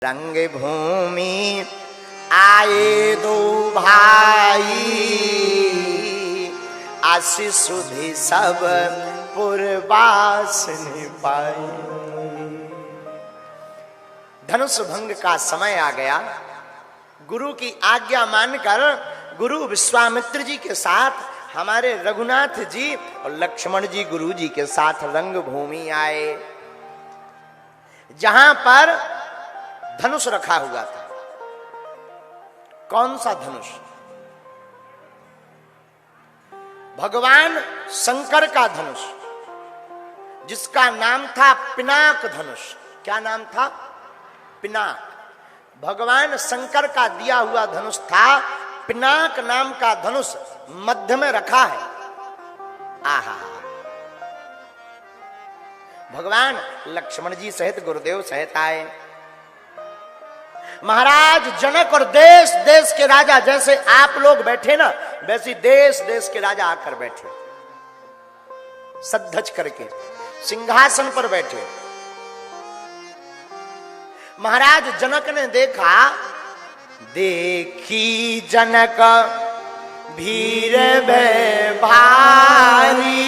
रंग भूमि आए दो भाई, आशीष सुधि सब पुरवास पाई। धनुष भंग का समय आ गया। गुरु की आज्ञा मानकर गुरु विश्वामित्र जी के साथ हमारे रघुनाथ जी और लक्ष्मण जी गुरु जी के साथ रंग भूमि आए, जहां पर धनुष रखा हुआ था। कौन सा धनुष? भगवान शंकर का धनुष, जिसका नाम था पिनाक धनुष। क्या नाम था? पिनाक। भगवान शंकर का दिया हुआ धनुष था। पिनाक नाम का धनुष मध्य में रखा है। आहा, भगवान लक्ष्मण जी सहित गुरुदेव सहित आए। महाराज जनक और देश देश के राजा, जैसे आप लोग बैठे ना, वैसे देश देश के राजा आकर बैठे, सद्धज करके सिंहासन पर बैठे। महाराज जनक ने देखा, देखी जनक भीर भय भारी,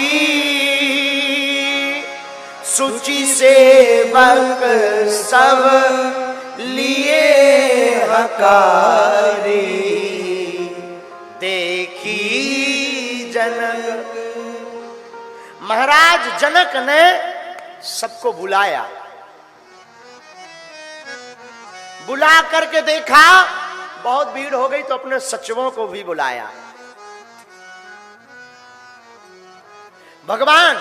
सुचि सेवक सब लिए हकारी। देखी जनक, महाराज जनक ने सबको बुलाया। बुला करके देखा बहुत भीड़ हो गई, तो अपने सचिवों को भी बुलाया। भगवान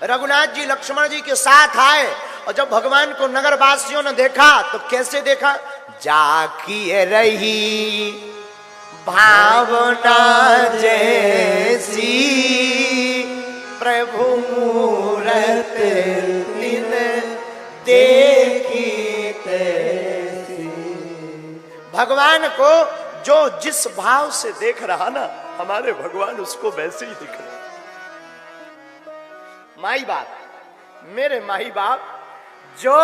रघुनाथ जी लक्ष्मण जी के साथ आए, और जब भगवान को नगर वासियों ने देखा तो कैसे देखा? जाकी रही भावना जैसी, प्रभु मूरत दिन देखी तैसी। भगवान को जो जिस भाव से देख रहा ना, हमारे भगवान उसको वैसे ही दिख रहे। माई बाप, मेरे माई बाप, जो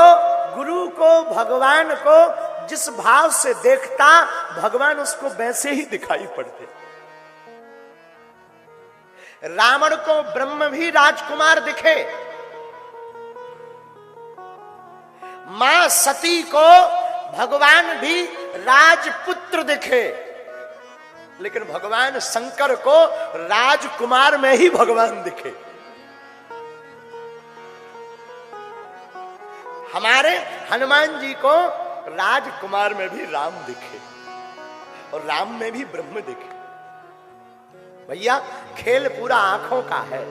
गुरु को भगवान को जिस भाव से देखता, भगवान उसको वैसे ही दिखाई पड़ते। रावण को ब्रह्म भी राजकुमार दिखे, मां सती को भगवान भी राजपुत्र दिखे, लेकिन भगवान शंकर को राजकुमार में ही भगवान दिखे। हमारे हनुमान जी को राजकुमार में भी राम दिखे और राम में भी ब्रह्म दिखे। भैया, खेल पूरा आंखों का है।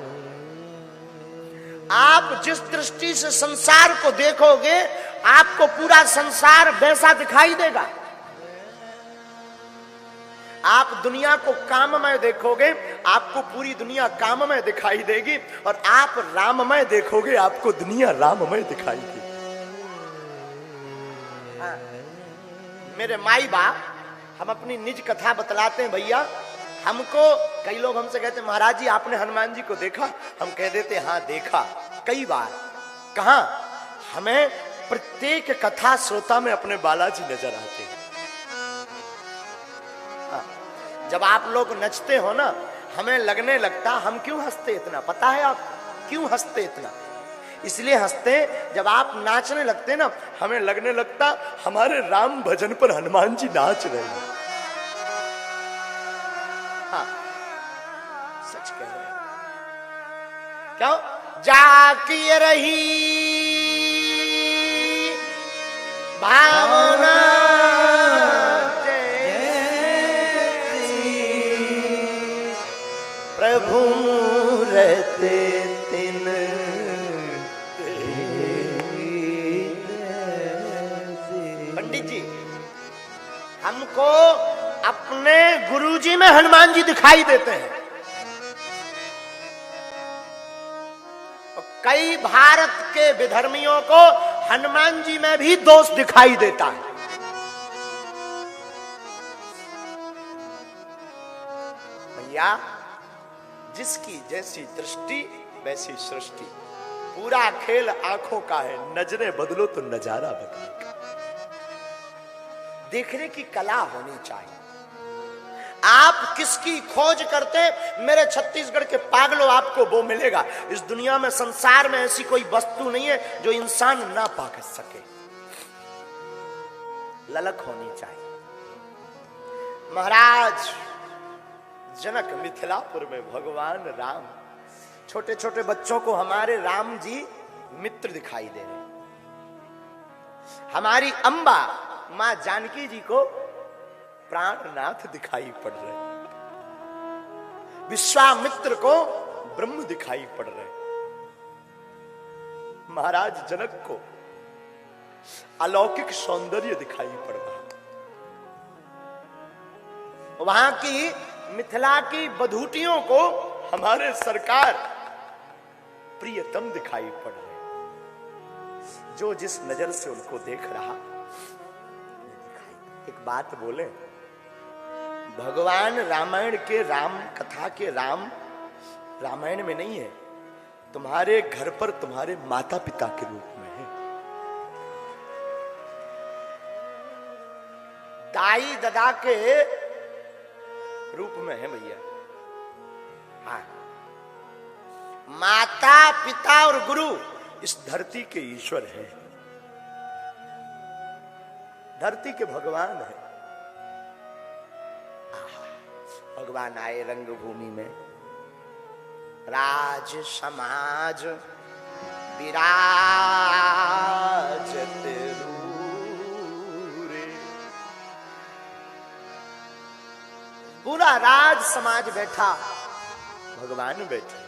आप जिस दृष्टि से संसार को देखोगे, आपको पूरा संसार वैसा दिखाई देगा। आप दुनिया को काममय देखोगे, आपको पूरी दुनिया काममय दिखाई देगी, और आप राममय देखोगे, आपको दुनिया राममय दिखाई देगी। मेरे माई बाप, हम अपनी निज कथा बतलाते हैं भैया। हमको कई लोग हमसे कहते हैं, महाराज जी आपने हनुमान जी को देखा? हम कह देते हाँ देखा, कई बार। कहां? हमें प्रत्येक कथा श्रोता में अपने बालाजी नजर आते हैं। जब आप लोग नचते हो ना, हमें लगने लगता हम क्यों हंसते इतना। पता है आप क्यों हंसते इतना? इसलिए हंसते, जब आप नाचने लगते ना, हमें लगने लगता हमारे राम भजन पर हनुमान जी नाच रहे हैं। हाँ, सच कह रहे हैं। क्यों? जाकी रही भावना जैसी, प्रभु मूरत तिन। पंडित जी, हमको अपने गुरुजी में हनुमान जी दिखाई देते हैं। कई भारत के विधर्मियों को हनुमान जी में भी दोष दिखाई देता है। भैया, जिसकी जैसी दृष्टि वैसी सृष्टि। पूरा खेल आंखों का है, नजरें बदलो तो नजारा बदलेगा। देखने की कला होनी चाहिए। आप किसकी खोज करते, मेरे छत्तीसगढ़ के पागलों, आपको वो मिलेगा। इस दुनिया में, संसार में ऐसी कोई वस्तु नहीं है जो इंसान ना पा सके। ललक होनी चाहिए। महाराज जनक मिथिलापुर में भगवान राम, छोटे छोटे बच्चों को हमारे राम जी मित्र दिखाई दे रहे। हमारी अंबा मां जानकी जी को प्राणनाथ दिखाई पड़ रहे। विश्वामित्र को ब्रह्म दिखाई पड़ रहे। महाराज जनक को अलौकिक सौंदर्य दिखाई पड़ रहा। वहां की मिथिला की बधूटियों को हमारे सरकार प्रियतम दिखाई पड़ रहे। जो जिस नजर से उनको देख रहा, एक बात बोले, भगवान रामायण के राम कथा के राम रामायण में नहीं है, तुम्हारे घर पर तुम्हारे माता पिता के रूप में है। दाई ददा के रूप में है भैया। हाँ, माता पिता और गुरु इस धरती के ईश्वर है, धरती के भगवान है। भगवान आए रंगभूमि में, राज समाज विराजत रूरे। पूरा राज समाज बैठा, भगवान बैठे।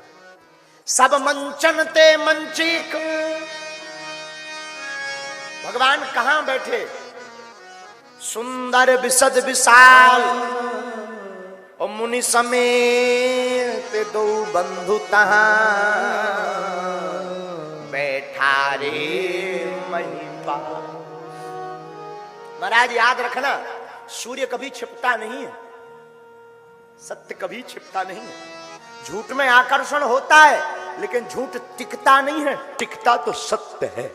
सब मंचन ते मंचिक। भगवान कहां बैठे? सुंदर विशद विशाल और मुनि समेत दो बंधु तहां बैठा रे महिपाल। महाराज याद रखना, सूर्य कभी छिपता नहीं है, सत्य कभी छिपता नहीं है। झूठ में आकर्षण होता है, लेकिन झूठ टिकता नहीं है, टिकता तो सत्य है।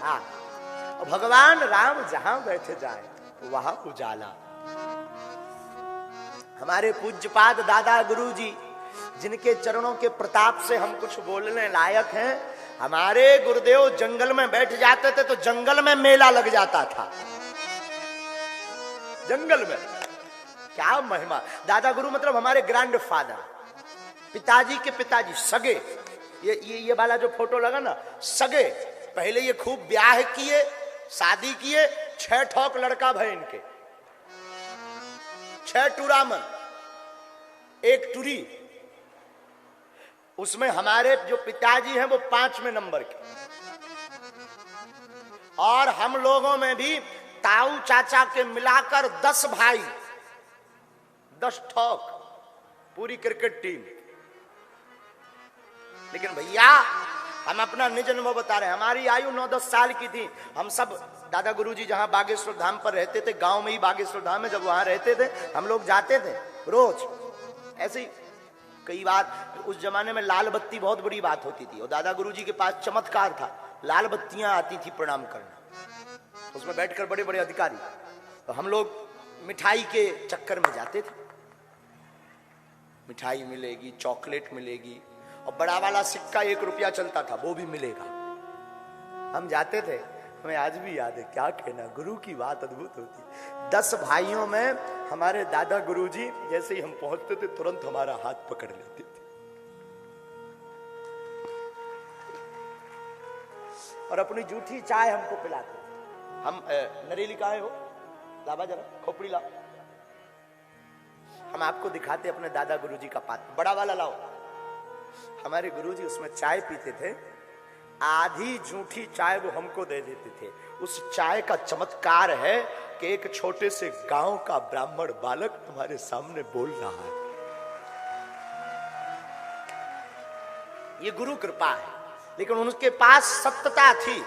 हाँ, भगवान राम जहां बैठे जाए वहां उजाला। हमारे पूज्यपाद दादा गुरु जी, जिनके चरणों के प्रताप से हम कुछ बोलने लायक हैं, हमारे गुरुदेव जंगल में बैठ जाते थे तो जंगल में मेला लग जाता था। जंगल में क्या महिमा। दादा गुरु मतलब हमारे ग्रैंड फादर, पिताजी के पिताजी, सगे। ये वाला जो फोटो लगा ना, सगे। पहले ये खूब ब्याह किए, शादी किए, 6 ठोक लड़का भय इनके, 6 टूरामन, 1 टूरी। उसमें हमारे जो पिताजी हैं वो 5वें नंबर के। और हम लोगों में भी ताऊ चाचा के मिलाकर 10 भाई, 10 ठोक, पूरी क्रिकेट टीम। लेकिन भैया हम अपना निज अनुभव बता रहे हैं। हमारी आयु 9-10 साल की थी। हम सब दादा गुरुजी जहां बागेश्वर धाम पर रहते थे, गांव में ही बागेश्वर धाम में जब वहां रहते थे, हम लोग जाते थे रोज। ऐसे ही कई बार उस जमाने में लाल बत्ती बहुत बड़ी बात होती थी, और दादा गुरुजी के पास चमत्कार था, लाल बत्तियां आती थी प्रणाम करना, उसमें बैठकर बड़े बड़े अधिकारी। तो हम लोग मिठाई के चक्कर में जाते थे, मिठाई मिलेगी, चॉकलेट मिलेगी, और बड़ा वाला सिक्का 1 रुपया चलता था, वो भी मिलेगा। हम जाते थे, हमें आज भी याद है। क्या कहना, गुरु की बात अद्भुत होती। 10 भाइयों में हमारे दादा गुरुजी जैसे ही हम पहुंचते थे, तुरंत हमारा हाथ पकड़ लेते थे और अपनी जूठी चाय हमको पिलाते थे। हम नरेली कहाँ हो, लावा जरा खोपड़ी लाओ। हम आपको दिखाते अपने दादा गुरुजी का पात्र, बड़ा वाला लाओ। हमारे गुरुजी उसमें चाय पीते थे, आधी जूठी चाय वो हमको दे देते थे। उस चाय का चमत्कार है कि एक छोटे से गांव का ब्राह्मण बालक तुम्हारे सामने बोल रहा है। ये गुरु कृपा है। लेकिन उनके पास सत्यता थी।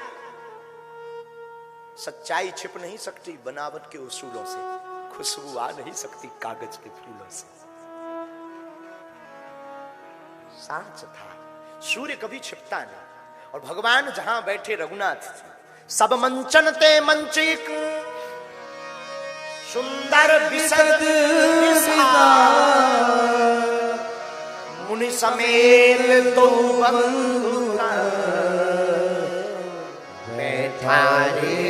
सच्चाई छिप नहीं सकती बनावट के उसूलों से, खुशबू आ नहीं सकती कागज के फूलों से। सांच था, सूर्य कभी छिपता नहीं। और भगवान जहां बैठे रघुनाथ जी, सब मंचन ते मंचिक सुंदर विशद मुनि समेत दो बंधु बैठा रे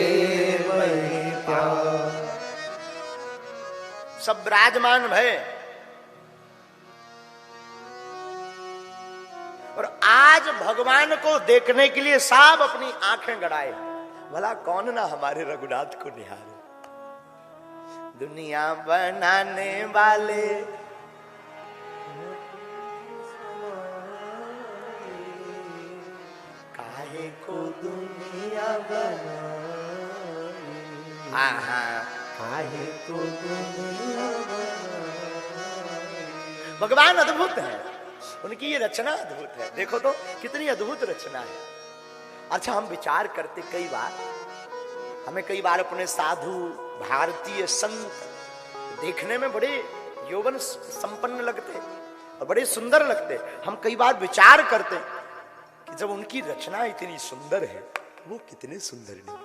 सब विराजमान भय और आज भगवान को देखने के लिए सब अपनी आंखें गड़ाए। भला कौन ना हमारे रघुनाथ को निहारे। दुनिया बनाने वाले काहे को दुनिया बनाई, काहे को दुनिया बनाई। भगवान अद्भुत है, उनकी ये रचना अद्भुत है। देखो तो कितनी अद्भुत रचना है। अच्छा, हम विचार करते हमें कई बार अपने साधु भारतीय संत देखने में बड़े यौवन संपन्न लगते और बड़े सुंदर लगते। हम कई बार विचार करते कि जब उनकी रचना इतनी सुंदर है, वो कितने सुंदर नहीं।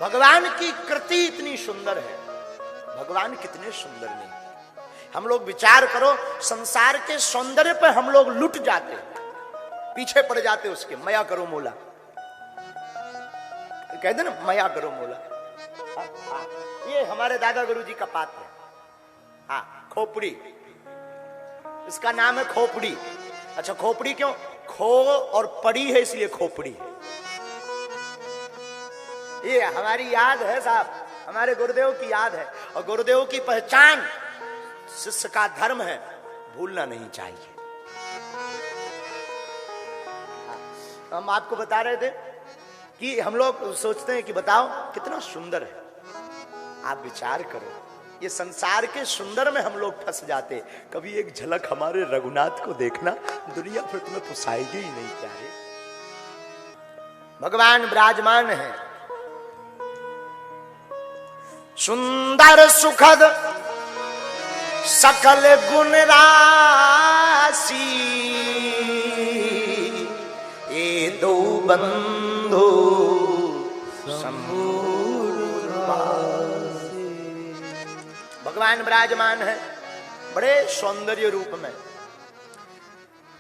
भगवान की कृति इतनी सुंदर है, भगवान कितने सुंदर नहीं। हम लोग विचार करो, संसार के सौंदर्य पे हम लोग लुट जाते, पीछे पड़ जाते उसके। मया करो मोला, कहते ना मया करो मोला। ये हमारे दादा गुरु जी का पात्र है। हाँ, खोपड़ी, इसका नाम है खोपड़ी। अच्छा, खोपड़ी क्यों? खो और पड़ी है इसलिए खोपड़ी है। ये हमारी याद है साहब, हमारे गुरुदेव की याद है। और गुरुदेव की पहचान शिष्य का धर्म है, भूलना नहीं चाहिए। हम आपको बता रहे थे कि हम लोग सोचते हैं कि बताओ कितना सुंदर है। आप विचार करो, ये संसार के सुंदर में हम लोग फंस जाते। कभी एक झलक हमारे रघुनाथ को देखना, दुनिया फिर तुम्हें पुसाएगी ही नहीं। प्यारे, भगवान विराजमान है, सुंदर सुखद सकल गुण राशि, ये दो बंधु भगवान विराजमान है बड़े सौंदर्य रूप में।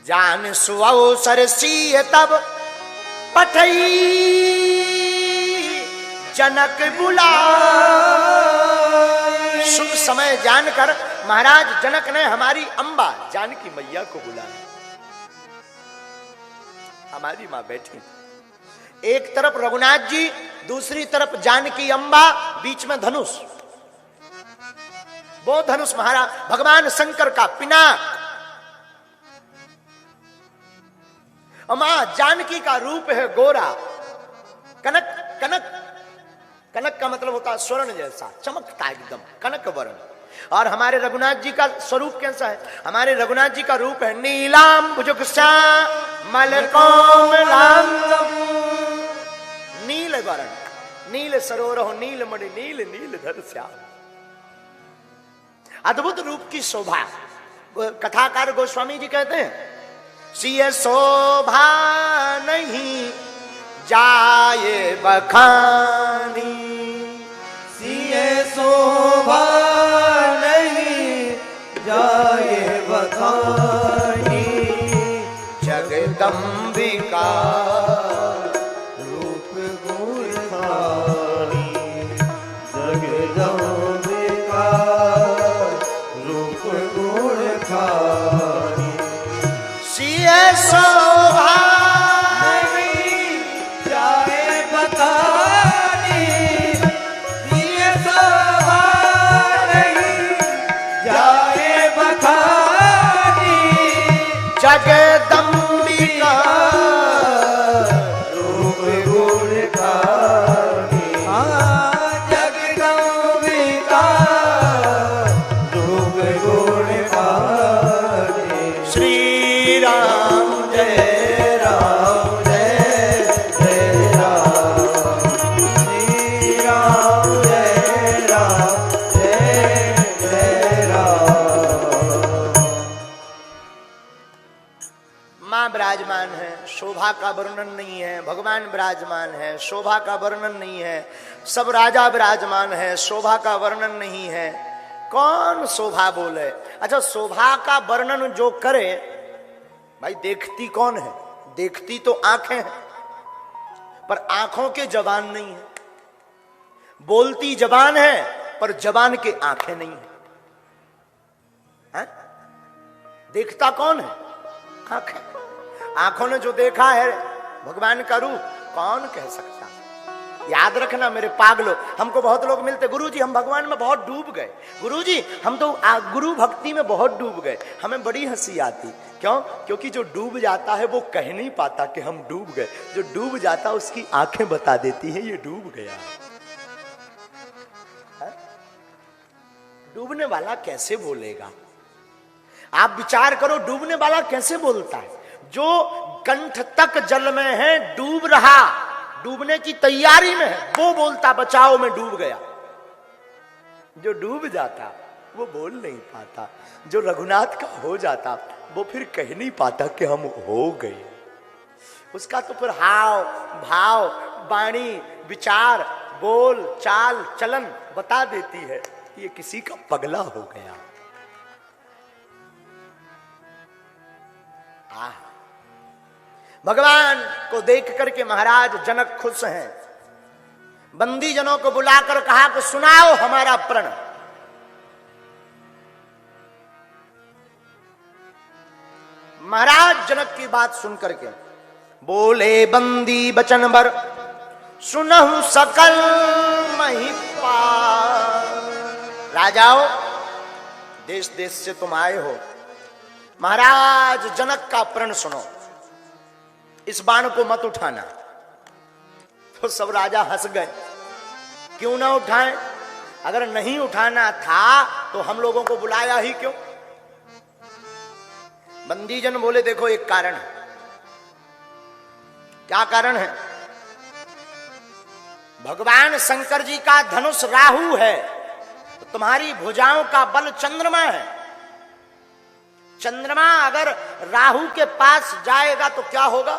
जान सुअवसर सिय तब पठई जनक बुला। शुभ समय जानकर महाराज जनक ने हमारी अम्बा जानकी मैया को बुलाया। हमारी मां बैठी, एक तरफ रघुनाथ जी, दूसरी तरफ जानकी अम्बा, बीच में धनुष। वो धनुष महाराज भगवान शंकर का पिनाक। मां जानकी का रूप है गोरा, कनक। कनक कनक का मतलब होता है स्वर्ण जैसा, चमकता एकदम, कनक वर्ण। और हमारे रघुनाथ जी का स्वरूप कैसा है? हमारे रघुनाथ जी का रूप है नीलाम भुजगश्यामल कोमलांगम, नील वर्ण, नील सरोवरो नील मणि नील नीलधर श्याम। अद्भुत रूप की शोभा। कथाकार गोस्वामी जी कहते हैं, सिय शोभा नहीं जाए बखानी, सिय शोभा नहीं जाए बखानी, जगदम्बिका रूप गुण खानी, जगदम्बिका रूप गुण खानी, सिय शोभा जगदम्बिका रूप गुण खानी, जगदम्बिका रूप गुण खानी, विराजमान है, शोभा का वर्णन नहीं है। भगवान विराजमान है, शोभा का वर्णन नहीं है। सब राजा विराजमान है, शोभा का वर्णन नहीं है। कौन शोभा बोले? अच्छा, शोभा का वर्णन जो करे भाई, देखती कौन है? देखती तो आंखें हैं, पर आंखों के जबान नहीं है। बोलती जबान है, पर जबान के आंखें नहीं है। देखता कौन है? आंखें। आंखों ने जो देखा है भगवान का रूप, कौन कह सकता? याद रखना मेरे पागलों, हमको बहुत लोग मिलते, गुरुजी हम भगवान में बहुत डूब गए, गुरुजी हम तो गुरु भक्ति में बहुत डूब गए। हमें बड़ी हंसी आती। क्यों? क्योंकि जो डूब जाता है वो कह नहीं पाता कि हम डूब गए। जो डूब जाता उसकी आंखें बता देती है ये डूब गया। डूबने वाला कैसे बोलेगा? आप विचार करो, डूबने वाला कैसे बोलता है? जो कंठ तक जल में है, डूब रहा, डूबने की तैयारी में है, वो बोलता बचाओ मैं डूब गया। जो डूब जाता वो बोल नहीं पाता। जो रघुनाथ का हो जाता वो फिर कह नहीं पाता कि हम हो गए। उसका तो फिर हाव भाव, वाणी, विचार, बोल चाल चलन बता देती है ये किसी का पगला हो गया। भगवान को देख करके महाराज जनक खुश हैं। बंदी जनों को बुलाकर कहा कि सुनाओ हमारा प्रण। महाराज जनक की बात सुनकर के बोले, बंदी बचन भर सुनहु सकल महिपाल। राजाओं, देश देश से तुम आए हो, महाराज जनक का प्रण सुनो। इस बाण को मत उठाना। तो सब राजा हंस गए। क्यों ना उठाएं? अगर नहीं उठाना था तो हम लोगों को बुलाया ही क्यों? बंदीजन बोले, देखो एक कारण है। क्या कारण है? भगवान शंकर जी का धनुष राहु है, तो तुम्हारी भुजाओं का बल चंद्रमा है। चंद्रमा अगर राहु के पास जाएगा तो क्या होगा?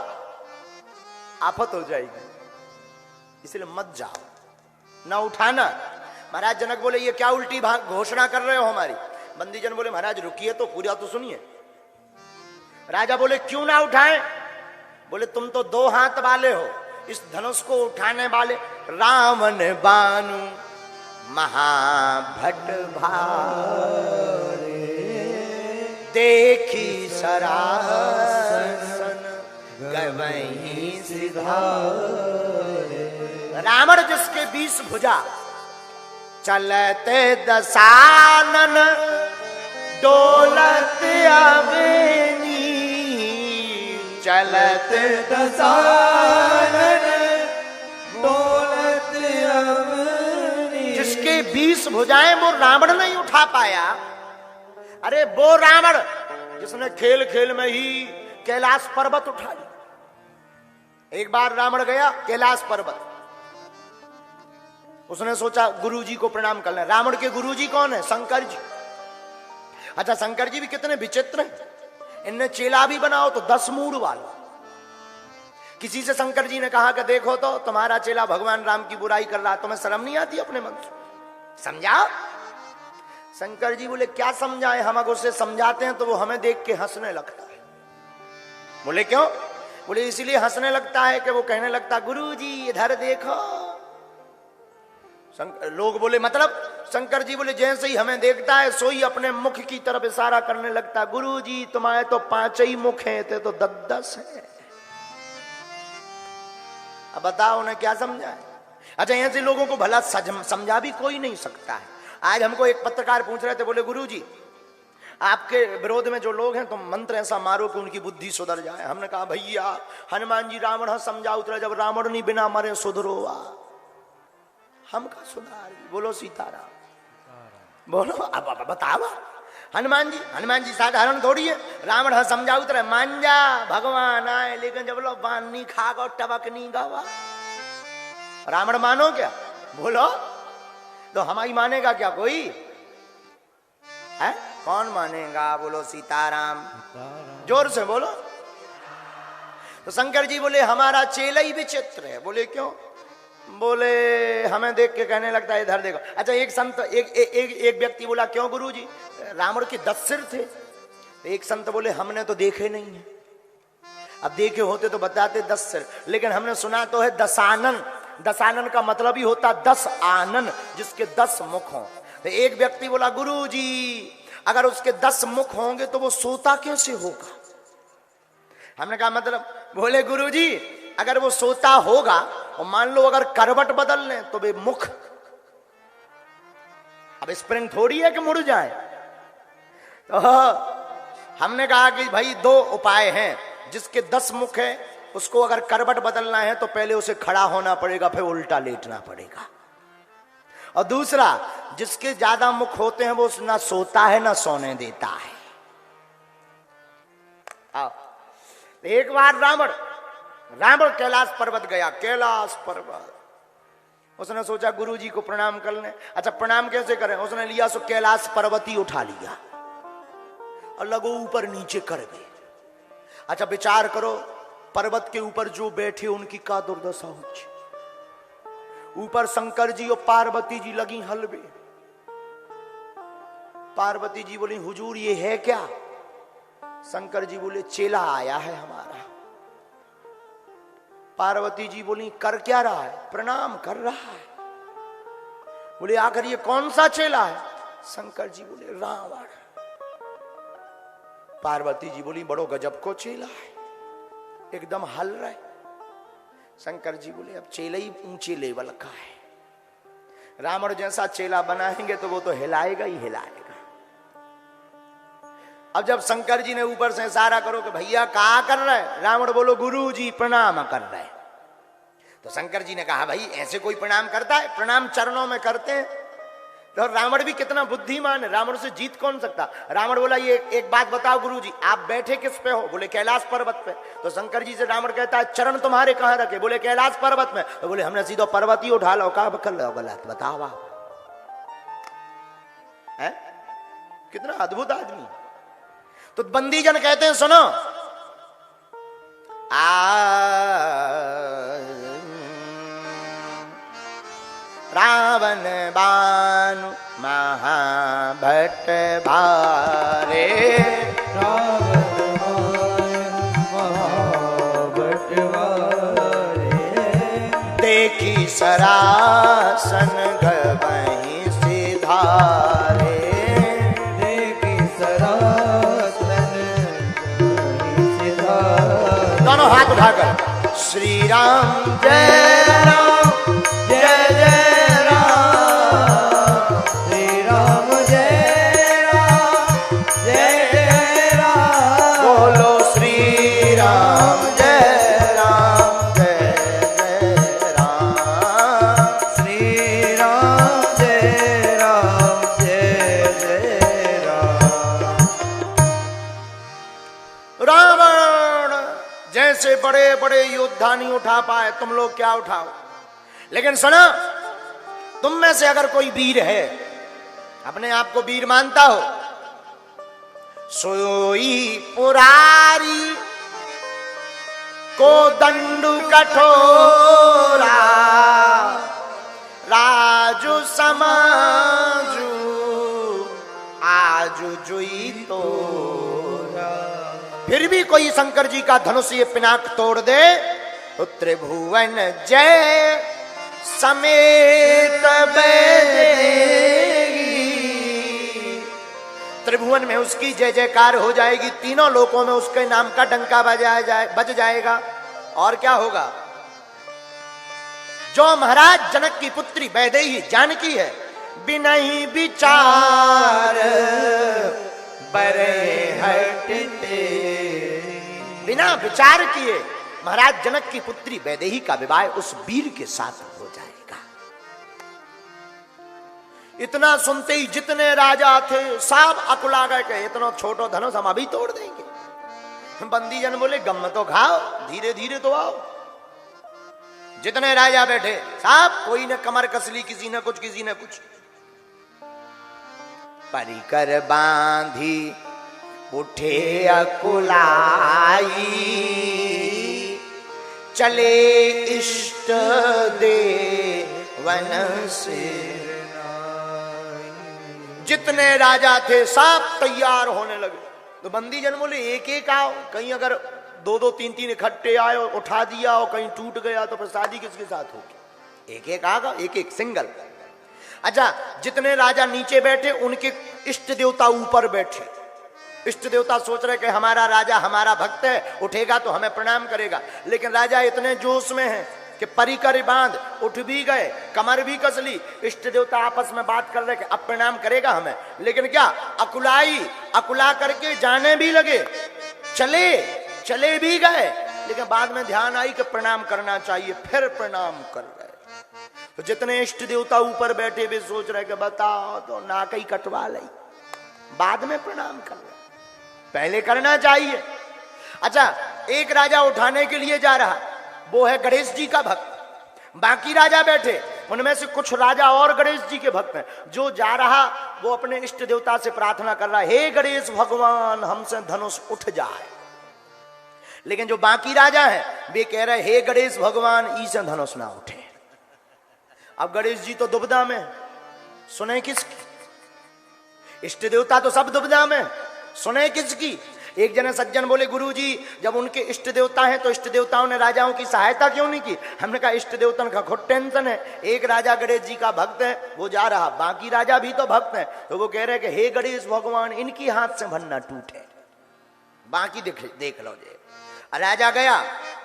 आफत हो जाएगी। इसलिए मत जाओ, ना उठाना। महाराज जनक बोले, ये क्या उल्टी घोषणा कर रहे हो हमारी? बंदीजन बोले, महाराज रुकिए तो, पूरा तो सुनिए। राजा बोले, क्यों ना उठाएं? बोले, तुम तो 2 हाथ वाले हो, इस धनुष को उठाने वाले रावण बानु महाभट भारे, देखी सरासन गवहीं सिधारे। रावण जिसके 20 भुजा, चलते दशानन डोलत अवेनी, चलते दशानन डोलत अवेनी। जिसके 20 भुजाएं वो रावण नहीं उठा पाया। अरे वो रावण जिसने खेल खेल में ही कैलाश पर्वत उठा लिया। एक बार रावण गया कैलाश पर्वत, उसने सोचा गुरुजी को प्रणाम कर ले। रावण के गुरुजी कौन है? शंकर जी। अच्छा, शंकर जी भी कितने विचित्र हैं। इनने चेला भी बनाओ तो 10 मूड वाला। किसी से शंकर जी ने कहा कि देखो तो तुम्हारा चेला भगवान राम की बुराई कर रहा, तुम्हें शर्म नहीं आती अपने मन से? समझाओ। शंकर जी बोले, क्या समझाएं? हम अगर उसे समझाते हैं तो वो हमें देख के हंसने लगता है। बोले क्यों? बोले इसलिए हंसने लगता है कि वो कहने लगता, गुरुजी इधर देखो। लोग बोले मतलब? शंकर जी बोले, जैसे ही हमें देखता है सो ही अपने मुख की तरफ इशारा करने लगता, गुरुजी तुम्हारे तो 5 ही मुख हैं, थे तो 10 है। अब बताओ उन्हें क्या समझाए? अच्छा, ऐसे लोगों को भला समझा भी कोई नहीं सकता है। आज हमको एक पत्रकार पूछ रहे थे, बोले गुरुजी आपके विरोध में जो लोग हैं तुम मंत्र ऐसा मारो कि उनकी बुद्धि सुधर जाए। हमने कहा भैया हनुमान जी रावण समझा उतरा, जब रावण नहीं बिना मरे सुधरो। हम का सुधार? बोलो सीताराम, बोलो। अब बताओ हनुमान जी साधारण थोड़ी है। रावण समझा उतरा, मान जा भगवान आए, लेकिन जब लोग बान नहीं खा गो टबक नहीं गवा, रावण मानो क्या? बोलो तो हमारी मानेगा क्या कोई है? कौन मानेगा? बोलो सीताराम, जोर से बोलो। तो शंकर जी बोले हमारा चेला ही विचित्र है। बोले क्यों? बोले हमें देख के कहने लगता है इधर देखो। अच्छा एक संत एक व्यक्ति बोला क्यों गुरुजी, रावण के 10 सिर थे। एक संत बोले हमने तो देखे नहीं है, अब देखे होते तो बताते 10 सिर, लेकिन हमने सुना तो है दशानन। दशानन का मतलब ही होता 10 आनन, जिसके 10 मुख हों। तो एक व्यक्ति बोला गुरुजी अगर उसके 10 मुख होंगे तो वो सोता कैसे होगा? हमने कहा मतलब? बोले गुरुजी अगर वो सोता होगा और मान लो अगर करवट बदल लें तो वे मुख, अब स्प्रिंग थोड़ी है कि मुड़ जाए। तो हमने कहा कि भाई 2 उपाय हैं, जिसके 10 मुख है उसको अगर करवट बदलना है तो पहले उसे खड़ा होना पड़ेगा, फिर उल्टा लेटना पड़ेगा। और दूसरा, जिसके ज्यादा मुख होते हैं वो ना सोता है ना सोने देता है। एक बार रावण कैलाश पर्वत गया। कैलाश पर्वत उसने सोचा गुरुजी को प्रणाम कर लें। अच्छा प्रणाम कैसे करें? उसने लिया सो कैलाश पर्वत ही उठा लिया और लगो ऊपर नीचे कर गए। अच्छा विचार करो, पर्वत के ऊपर जो बैठे उनकी का दुर्दशा होगी। ऊपर शंकर जी और पार्वती जी लगी हलवे। पार्वती जी बोली हुजूर ये है क्या? शंकर जी बोले चेला आया है हमारा। पार्वती जी बोली कर क्या रहा है? प्रणाम कर रहा है। बोले आखिर ये कौन सा चेला है? शंकर जी बोले रावण। पार्वती जी बोली बड़ो गजब को चेला है, एकदम हल रहे। शंकर जी बोले अब चेला ही ऊंचे लेवल का है, रावण जैसा चेला बनाएंगे तो वो तो हिलाएगा ही हिलाएगा। अब जब शंकर जी ने ऊपर से इशारा करो कि भैया क्या कर रहे? रावण बोलो गुरु जी प्रणाम कर रहे। तो शंकर जी ने कहा भाई ऐसे कोई प्रणाम करता है? प्रणाम चरणों में करते हैं। तो रावण भी कितना बुद्धिमान है, रावण से जीत कौन सकता? रावण बोला ये एक बात बताओ गुरुजी, आप बैठे किस पे हो? बोले कैलाश पर्वत पे। तो शंकर जी से रावण कहता है चरण तुम्हारे कहां रखे? बोले कैलाश पर्वत में। तो बोले हमने सीधा पर्वत ही उठा लो। कहा कर लो गलत, बताओ आप है? कितना अद्भुत आदमी। तो बंदीजन कहते हैं सुनो, रावण बानु महाभट भारे। रावण महाभट भारे। देखी सरासन गवहीं सिधारे। देखी सरासन गवहीं सिधारे। दोनों हाथ उठाकर श्री राम जय राम जय जय बड़े बड़े योद्धा नहीं उठा पाए, तुम लोग क्या उठाओ। लेकिन सुना, तुम में से अगर कोई वीर है, अपने आप को वीर मानता हो, सोई पुरारी को दंडु कठोरा राजू समाजू आजू जुई तो। फिर भी कोई शंकर जी का धनुष ये पिनाक तोड़ दे तो त्रिभुवन जय समेत बजेगी। त्रिभुवन में उसकी जय जयकार हो जाएगी, तीनों लोकों में उसके नाम का डंका बज जाएगा। और क्या होगा? जो महाराज जनक की पुत्री वैदेही जानकी है, बिनहि विचार बरे हटते। बिना विचार किए महाराज जनक की पुत्री वैदेही का विवाह उस वीर के साथ हो जाएगा। इतना सुनते ही जितने राजा थे सब अकुला गए कि इतना छोटो धनुष हम अभी तोड़ देंगे। बंदीजन बोले गम तो खाओ, धीरे धीरे तो आओ। जितने राजा बैठे सब कोई ने कमर कसली, किसी ने कुछ किसी ने कुछ। परिकर बांधी उठे अकुलाई, चले इष्ट देवन से। जितने राजा थे सब तैयार होने लगे। तो बंदी जन बोले एक एक आओ, कहीं अगर दो दो तीन तीन इकट्ठे आए और उठा दिया और कहीं टूट गया तो फिर शादी किसके साथ होगी? एक एक आगा, एक एक सिंगल। अच्छा, जितने राजा नीचे बैठे उनके इष्ट देवता ऊपर बैठे। इष्ट देवता सोच रहे कि हमारा राजा हमारा भक्त है, उठेगा तो हमें प्रणाम करेगा। लेकिन राजा इतने जोश में है कि परिकर बांध उठ भी गए, कमर भी कस ली। इष्ट देवता आपस में बात कर रहे कि अब प्रणाम करेगा हमें, लेकिन क्या अकुला करके जाने भी लगे, चले भी गए, लेकिन बाद में ध्यान आई कि प्रणाम करना चाहिए, फिर प्रणाम कर गए। तो जितने इष्ट देवता ऊपर बैठे वे सोच रहे कि बताओ तो नाक ही कटवा ली, बाद में प्रणाम कर रहे, पहले करना चाहिए। अच्छा, एक राजा उठाने के लिए जा रहा, वो है गणेश जी का भक्त। बाकी राजा बैठे, उनमें से कुछ राजा और गणेश जी के भक्त हैं। जो जा रहा वो अपने इष्ट देवता से प्रार्थना कर रहा है, हे गणेश भगवान हमसे धनुष उठ जाए। लेकिन जो बाकी राजा हैं वे कह रहे, हे गणेश भगवान इसे धनुष ना उठे। अब गणेश जी तो दुविधा में, सुने किसकी? इष्ट देवता तो सब दुविधा में, सुने किसकी? एक जने सज्जन बोले, गुरुजी जब उनके इष्ट देवता हैं तो इष्ट देवताओं ने राजाओं की सहायता क्यों नहीं की? हमने कहा इष्ट देवता का खुद टेंशन है। एक राजा गणेश जी का भक्त है, वो जा रहा, बाकी राजा भी तो भक्त है, तो वो कह रहे कि हे गणेश भगवान इनकी हाथ से भन्ना टूटे, बाकी देख लो जे। राजा गया,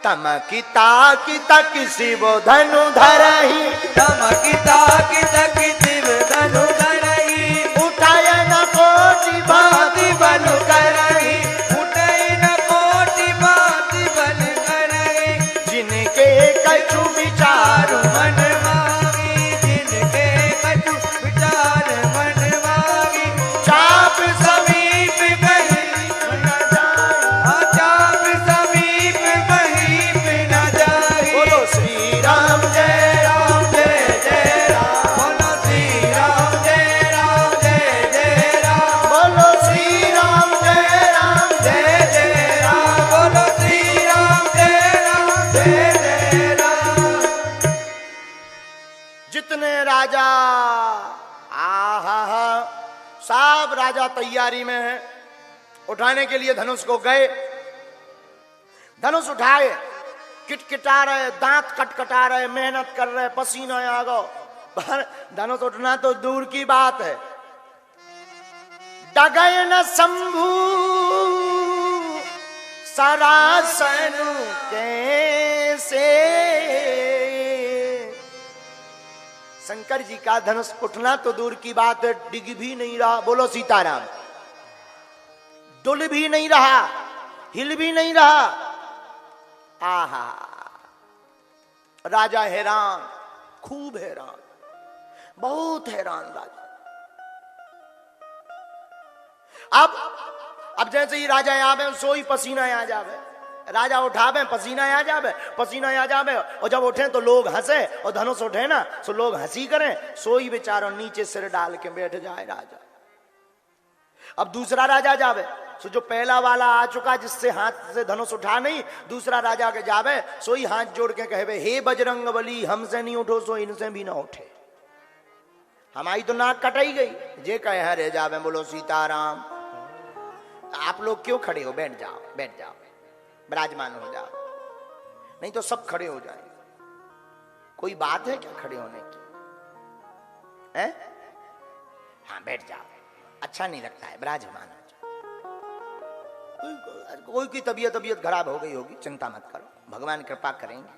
तमकिता की तक शिव धनु धरही, तमकिता की तक शिव धनु धरही, उठाय न कोटि भांति बल करही, उठाय न कोटि भांति बल करही, जिनके कछु विचार मन मांगी, जिनके कछु विचार मन मांगी, चाप समीप कहीं न जाए, चाप समीप कहीं न जाए। बोलो श्री राम जय राम जय जय राम, बोलो श्री राम जय राम जय जय राम, बोलो श्री राम जय राम जय जय राम, बोलो श्री राम जय राम जय जय राम। जितने राजा सब राजा तैयारी में हैं, उठाने के लिए धनुष को गए। धनुष उठाए, किटकिटा रहे, दांत कटकटा रहे, मेहनत कर रहे, पसीना आ गो, पर धनुष उठना तो दूर की बात है। डगय न शंभु सरासन कैसे, शंकर जी का धनुष उठना तो दूर की बात है, डिग भी नहीं रहा। बोलो सीताराम। डुल भी नहीं रहा, हिल भी नहीं रहा। आहा, राजा हैरान, खूब हैरान, बहुत हैरान राजा। अब जैसे ही राजा आवे सोई पसीना आ जावे, राजा उठावे पसीना आ जावे, पसीना आ जावे, और जब उठे तो लोग हंसे, और धनुष उठे ना तो लोग हंसी करें, सोई बेचारा नीचे सिर डाल के बैठ जाए राजा। अब दूसरा राजा जावे, सो जो पहला वाला आ चुका जिससे हाथ से धनुष उठा नहीं, दूसरा राजा के जावे, सोई हाथ जोड़ के कहे, हे बजरंग बली हमसे नहीं उठो सो इनसे भी ना उठे। हमारी तो नाक कटाई गई, जे कहे हरे जावे। बोलो सीताराम। आप लोग क्यों खड़े हो? बैठ जाओ, बैठ जाओ, विराजमान हो जाओ, नहीं तो सब खड़े हो जाए। कोई बात है क्या खड़े होने की? हैं? हाँ बैठ जाओ, अच्छा नहीं लगता है, विराजमान हो जाओ। कोई की तबीयत खराब हो गई होगी, चिंता मत करो, भगवान कृपा करेंगे,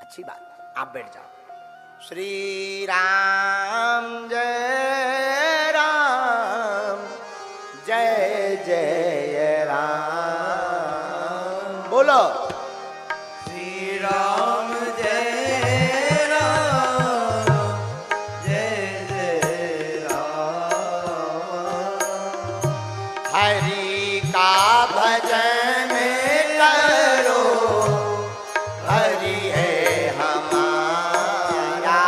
अच्छी बात, आप बैठ जाओ। श्री राम जय राम जय जय राम। बोलो श्री राम जय राम जय जय राम। हरि का भजन करो, हरि है हमारा,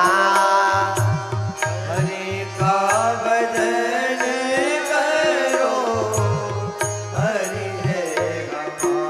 हरि का भजन करो, हरि है हमारा।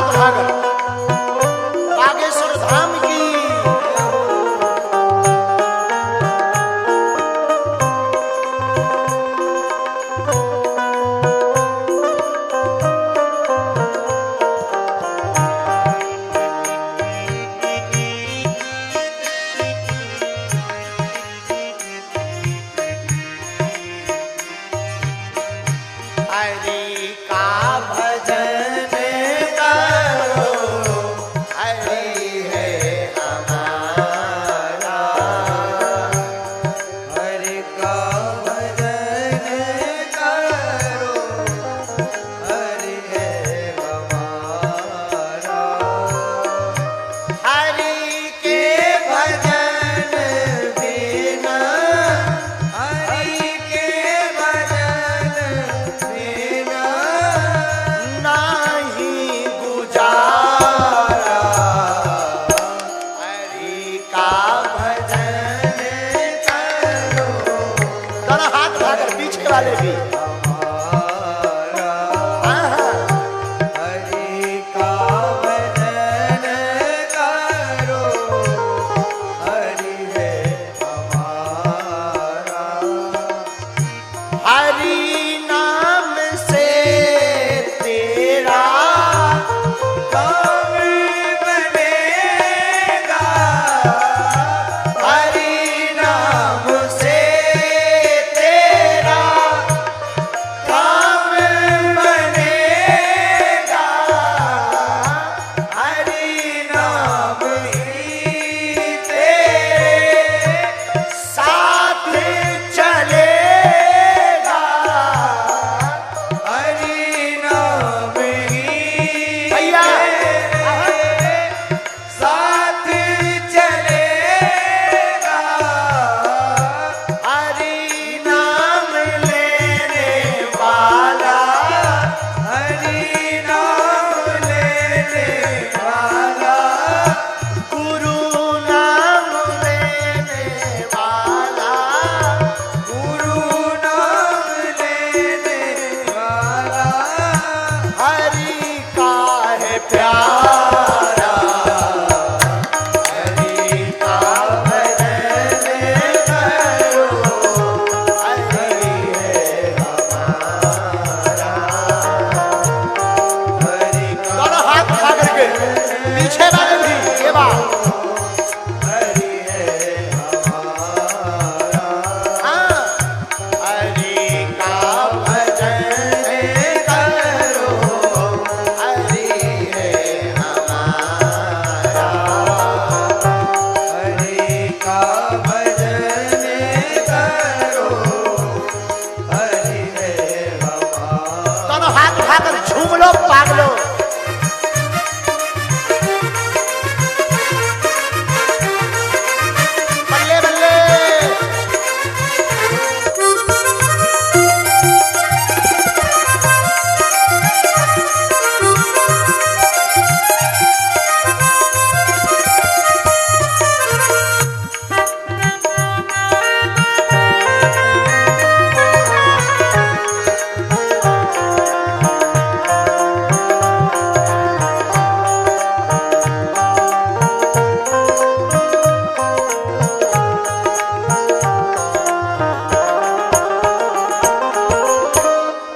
हाथ भागल बागेश्वर धाम की। हरि का भजन करो, हरि है हमारा। हरि का भजन करो, हरि है हमारा। हरि के भजन बिना, हरि के भजन बिना नाही गुजारा। हरि का भजन करो। दोनों हाथ भागल पीछे वाले भी। हमारा। हाँ, हाँ। हरि का भजन करो, हरि है हमारा। हरि नाम से तेरा काम बनेगा, हरि नाम से तेरा काम बनेगा। हरि नाम ही तेरे साथ चलेगा। हरि नाम ही भैया। तेरे साथ चलेगा। हरि नाम लेने वाला हरि नाम लेने वाला, गुरु नाम लेने वाला गुरु नाम लेने वाला, हरि का है प्यारा। हरि का भजन करो, हरि है हमारा। हरि का दोनों हाथ उठा करके पीछे वाले भी ये बात। हरि है हमारा। हाँ। हरि का भजन करो, हरि है हमारा। हरि का भजन करो, हरि है हमारा। दोनों हाथ उठाकर झूम लो पागलो। बल्ले बल्ले।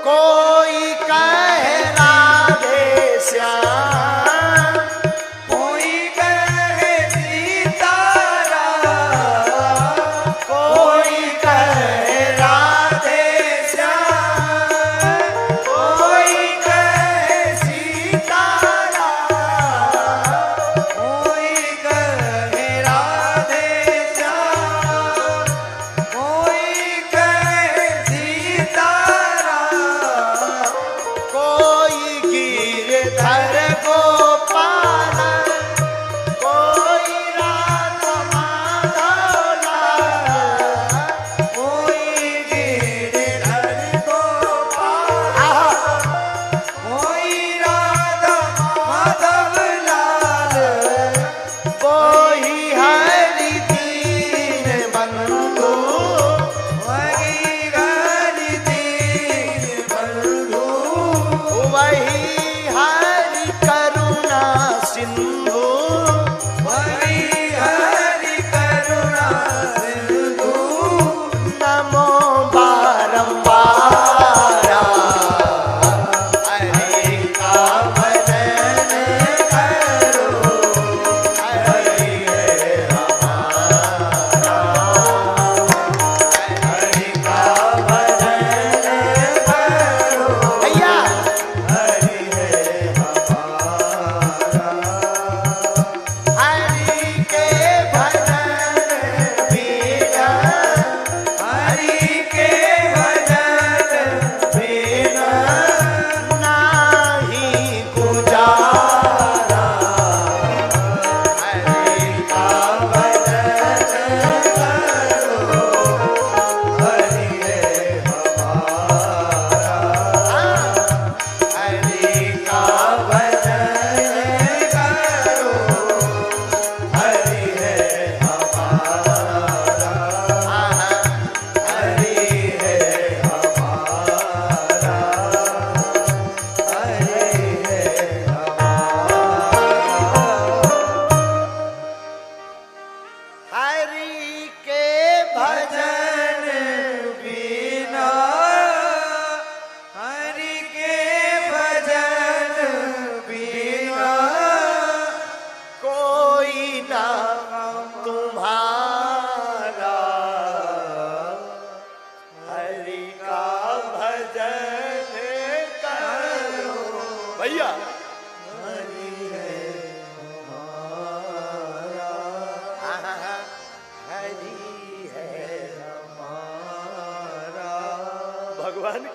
कोई कहे राधे श्याम, कोई कहे सीताराम, कोई कहे राधे श्याम, कोई कहे सीताराम। कोई कहे राधे श्याम, कोई कहे सीताराम, कोई गिरधर गोपाल, कोई राधा माधव लाल। कोई गिरधर गोपाल, आहा। कोई राधा माधव लाल, कोई हरि दीन बंधु, वही हरि दीन बंधु, वही हरि करुण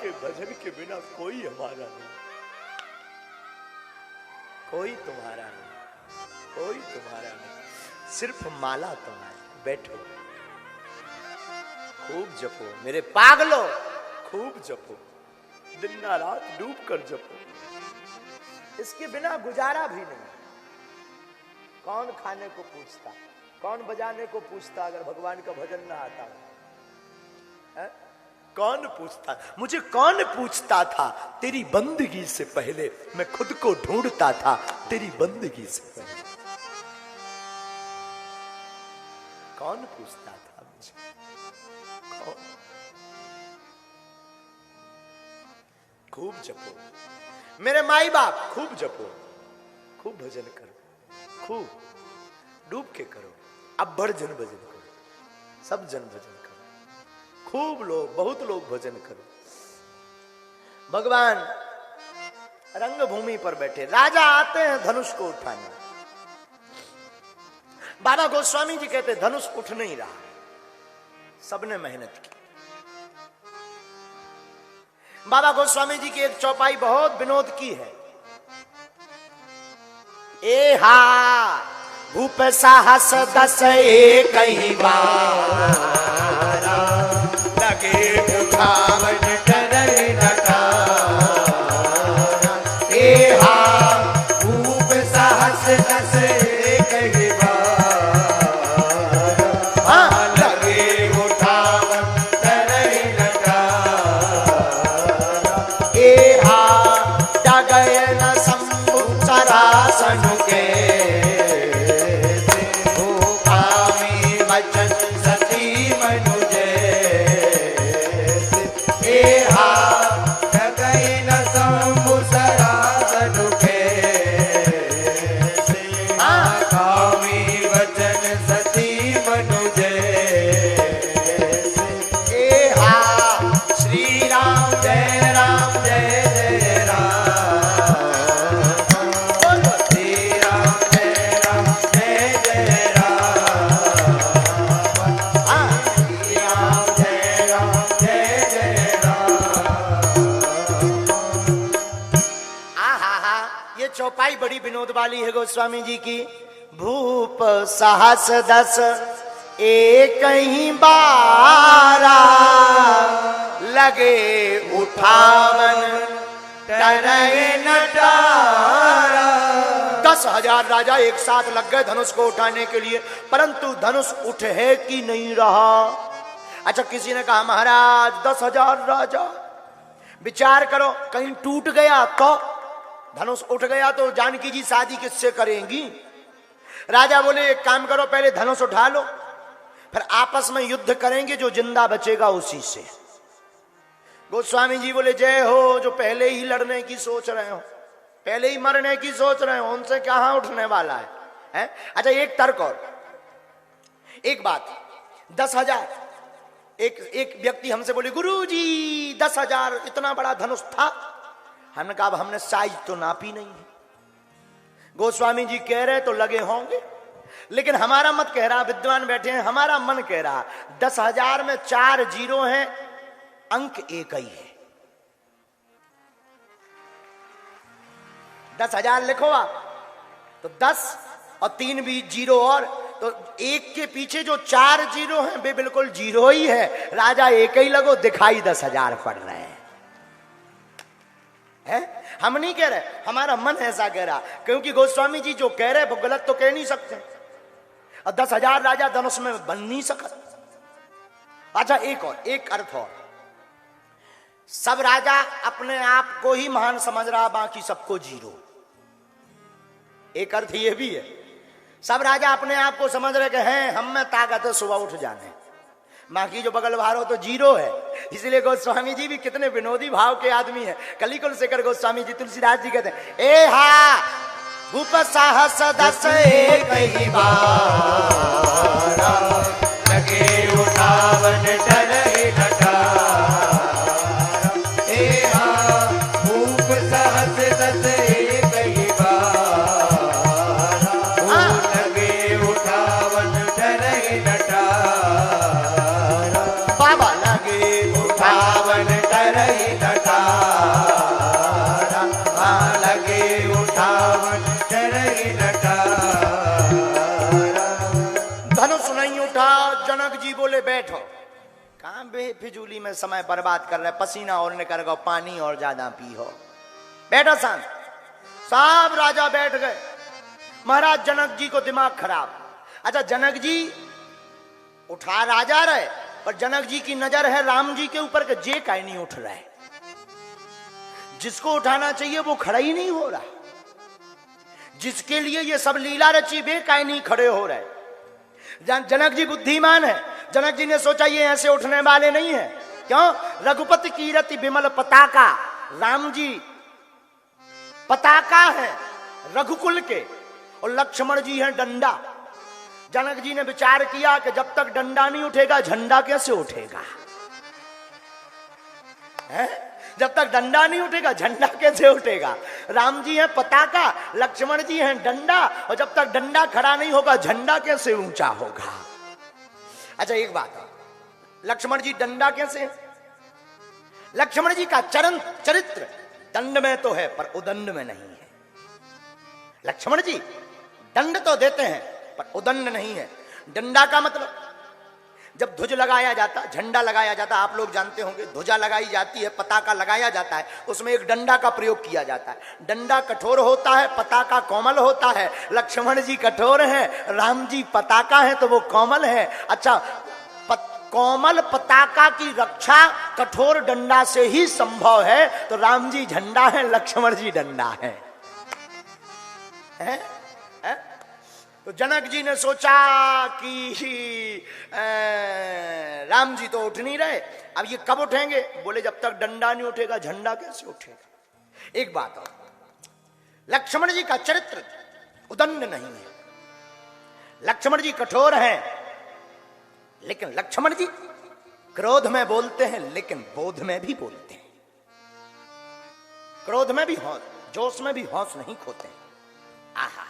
के भजन के बिना कोई हमारा नहीं, कोई तुम्हारा नहीं, कोई तुम्हारा नहीं, सिर्फ माला तुम्हारी। बैठो, खूब जपो मेरे पागलो, खूब जपो, दिन रात डूब कर जपो, इसके बिना गुजारा भी नहीं। कौन खाने को पूछता, कौन बजाने को पूछता अगर भगवान का भजन ना आता है? कौन पूछता, मुझे कौन पूछता था तेरी बंदगी से पहले, मैं खुद को ढूंढता था तेरी बंदगी से पहले। कौन पूछता था मुझे, कौन? खूब जपो मेरे माई बाप, खूब जपो, खूब भजन करो, खूब डूब के करो, अब्बड़ जन भजन करो, सब जन भजन करो, खूब लोग, बहुत लोग भजन करो। भगवान रंगभूमि पर बैठे, राजा आते हैं धनुष को उठाने। बाबा गोस्वामी जी कहते धनुष उठ नहीं रहा, सबने मेहनत की। बाबा गोस्वामी जी की एक चौपाई बहुत विनोद की है। ए हा भूप साहस दस कहीं बारा, लगे उठावन डरे नटारा। ए हा भूप साहस दस कहीं बारा, लगे उठावन डरे नटारा। ए हा डगय न शंभु चरासन के, चौपाई बड़ी विनोद वाली है गोस्वामी जी की। भूप साहस दस एक ही बारा, लगे उठावन डरे नटारा। 10,000 राजा एक साथ लग गए धनुष को उठाने के लिए, परंतु धनुष उठे कि नहीं रहा। अच्छा, किसी ने कहा महाराज 10,000 राजा, विचार करो कहीं टूट गया तो, धनुष उठ गया तो जानकी जी शादी किससे करेंगी। राजा बोले एक काम करो, पहले धनुष उठा लो, फिर आपस में युद्ध करेंगे, जो जिंदा बचेगा उसी से। गोस्वामी जी बोले जय हो, जो पहले ही लड़ने की सोच रहे हो, पहले ही मरने की सोच रहे हो, उनसे कहां उठने वाला है? अच्छा, एक तर्क और, एक बात, 10,000, एक व्यक्ति हमसे बोले गुरुजी 10,000 इतना बड़ा धनुष था। हमने कहा अब हमने साइज तो नापी नहीं है, गोस्वामी जी कह रहे तो लगे होंगे, लेकिन हमारा मत कह रहा, विद्वान बैठे हैं, हमारा मन कह रहा 10,000 में 4 जीरो हैं, अंक एक ही है। 10,000 लिखो आप तो 10 और 3 भी जीरो, और तो एक के पीछे जो 4 जीरो हैं वे बिल्कुल जीरो ही है। राजा एक ही लगो, दिखाई 10,000 पड़ रहे हैं। हम नहीं कह रहे, हमारा मन ऐसा कह रहा, क्योंकि गोस्वामी जी जो कह रहे वो गलत तो कह नहीं सकते, और 10,000 राजा धनुष में बन नहीं सकते। अच्छा, एक और, एक अर्थ और, सब राजा अपने आप को ही महान समझ रहा, बाकी सबको जीरो। एक अर्थ ये भी है, सब राजा अपने आप को समझ रहे कि हैं हम में ताकत है सुबह उठ जाने, बाकी जो बगल वालों तो जीरो है। इसलिए गोस्वामी जी भी कितने विनोदी भाव के आदमी है। कलिकुल शेखर गोस्वामी जी, तुलसीदास जी कहते हैं ए हा भूप साहस दस एक ही बारा, लगे उठावन डरे नटारा। ए हा भूप साहस दस एक ही बारा, लगे उठावन डरे नटारा। बाबा लगे उठावन डरे नटारा। बोले बैठो। कहां बेफिजूली में समय बर्बाद कर रहे, पसीना और निकल गया, पानी और ज्यादा पी हो, बैठो शांत। सब राजा बैठ गए। महाराज जनक जी को दिमाग खराब। अच्छा, जनक जी उठा राजा रहे, पर जनक जी की नजर है राम जी के ऊपर के जे काहे नहीं उठ रहा है। जिसको उठाना चाहिए वो खड़ा ही नहीं हो रहा, जिसके लिए ये सब लीला रची वे काहे नहीं खड़े हो रहे। जनक जी बुद्धिमान है। जनक जी ने सोचा ये ऐसे उठने वाले नहीं है। क्यों? रघुपति कीरति विमल पताका, राम जी पताका है रघुकुल के, और लक्ष्मण जी हैं डंडा। जनक जी ने विचार किया कि जब तक डंडा नहीं उठेगा झंडा कैसे उठेगा, है? जब तक डंडा नहीं उठेगा झंडा कैसे उठेगा। राम जी हैं पताका, लक्ष्मण जी हैं डंडा, और जब तक डंडा खड़ा नहीं होगा झंडा कैसे ऊंचा होगा। अच्छा एक बात, लक्ष्मण जी डंडा कैसे? लक्ष्मण जी का चरित्र दंड में तो है पर उदंड में नहीं है। लक्ष्मण जी दंड तो देते हैं पर उदंड नहीं है। डंडा का मतलब जब ध्वज लगाया जाता, झंडा लगाया जाता, आप लोग जानते होंगे, ध्वजा लगाई जाती है, पताका लगाया जाता है, उसमें एक डंडा का प्रयोग किया जाता है। डंडा कठोर होता है, पताका कोमल होता है। लक्ष्मण जी कठोर हैं, राम जी पताका है तो वो कोमल है। अच्छा, कोमल पताका की रक्षा कठोर डंडा से ही संभव है, तो राम जी झंडा है, लक्ष्मण जी डंडा है? तो जनक जी ने सोचा कि राम जी तो उठ नहीं रहे, अब ये कब उठेंगे? बोले जब तक डंडा नहीं उठेगा झंडा कैसे उठेगा। एक बात और, लक्ष्मण जी का चरित्र उदंड नहीं है। लक्ष्मण जी कठोर हैं, लेकिन लक्ष्मण जी क्रोध में बोलते हैं लेकिन बोध में भी बोलते हैं। क्रोध में भी होश, जोश में भी होश नहीं खोते। आहा,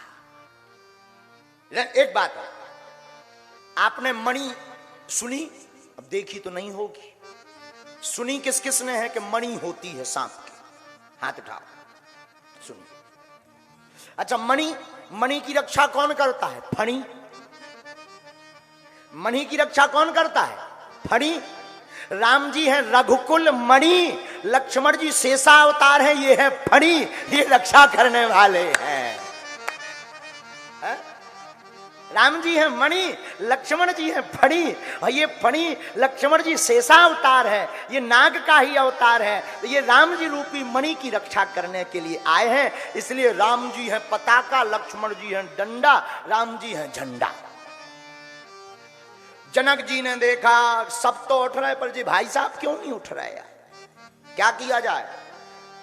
एक बात है, आपने मणि सुनी, अब देखी तो नहीं होगी, सुनी किस किस ने है कि मणि होती है सांप की? हाथ उठाओ, सुनी। अच्छा, मणि की रक्षा कौन करता है? फणी। मणि की रक्षा कौन करता है? फणी। राम जी हैं रघुकुल मणि, लक्ष्मण जी शेषा अवतार हैं, ये है फणी, ये रक्षा करने वाले हैं। राम जी हैं मणि, लक्ष्मण जी हैं फणी, और ये फणी लक्ष्मण जी शेषा अवतार है, ये नाग का ही अवतार है। तो ये राम जी रूपी मणि की रक्षा करने के लिए आए हैं, इसलिए राम जी हैं पताका, लक्ष्मण जी हैं डंडा, राम जी हैं झंडा। जनक जी ने देखा सब तो उठ रहे, पर जी भाई साहब क्यों नहीं उठ रहे यार, क्या किया जाए?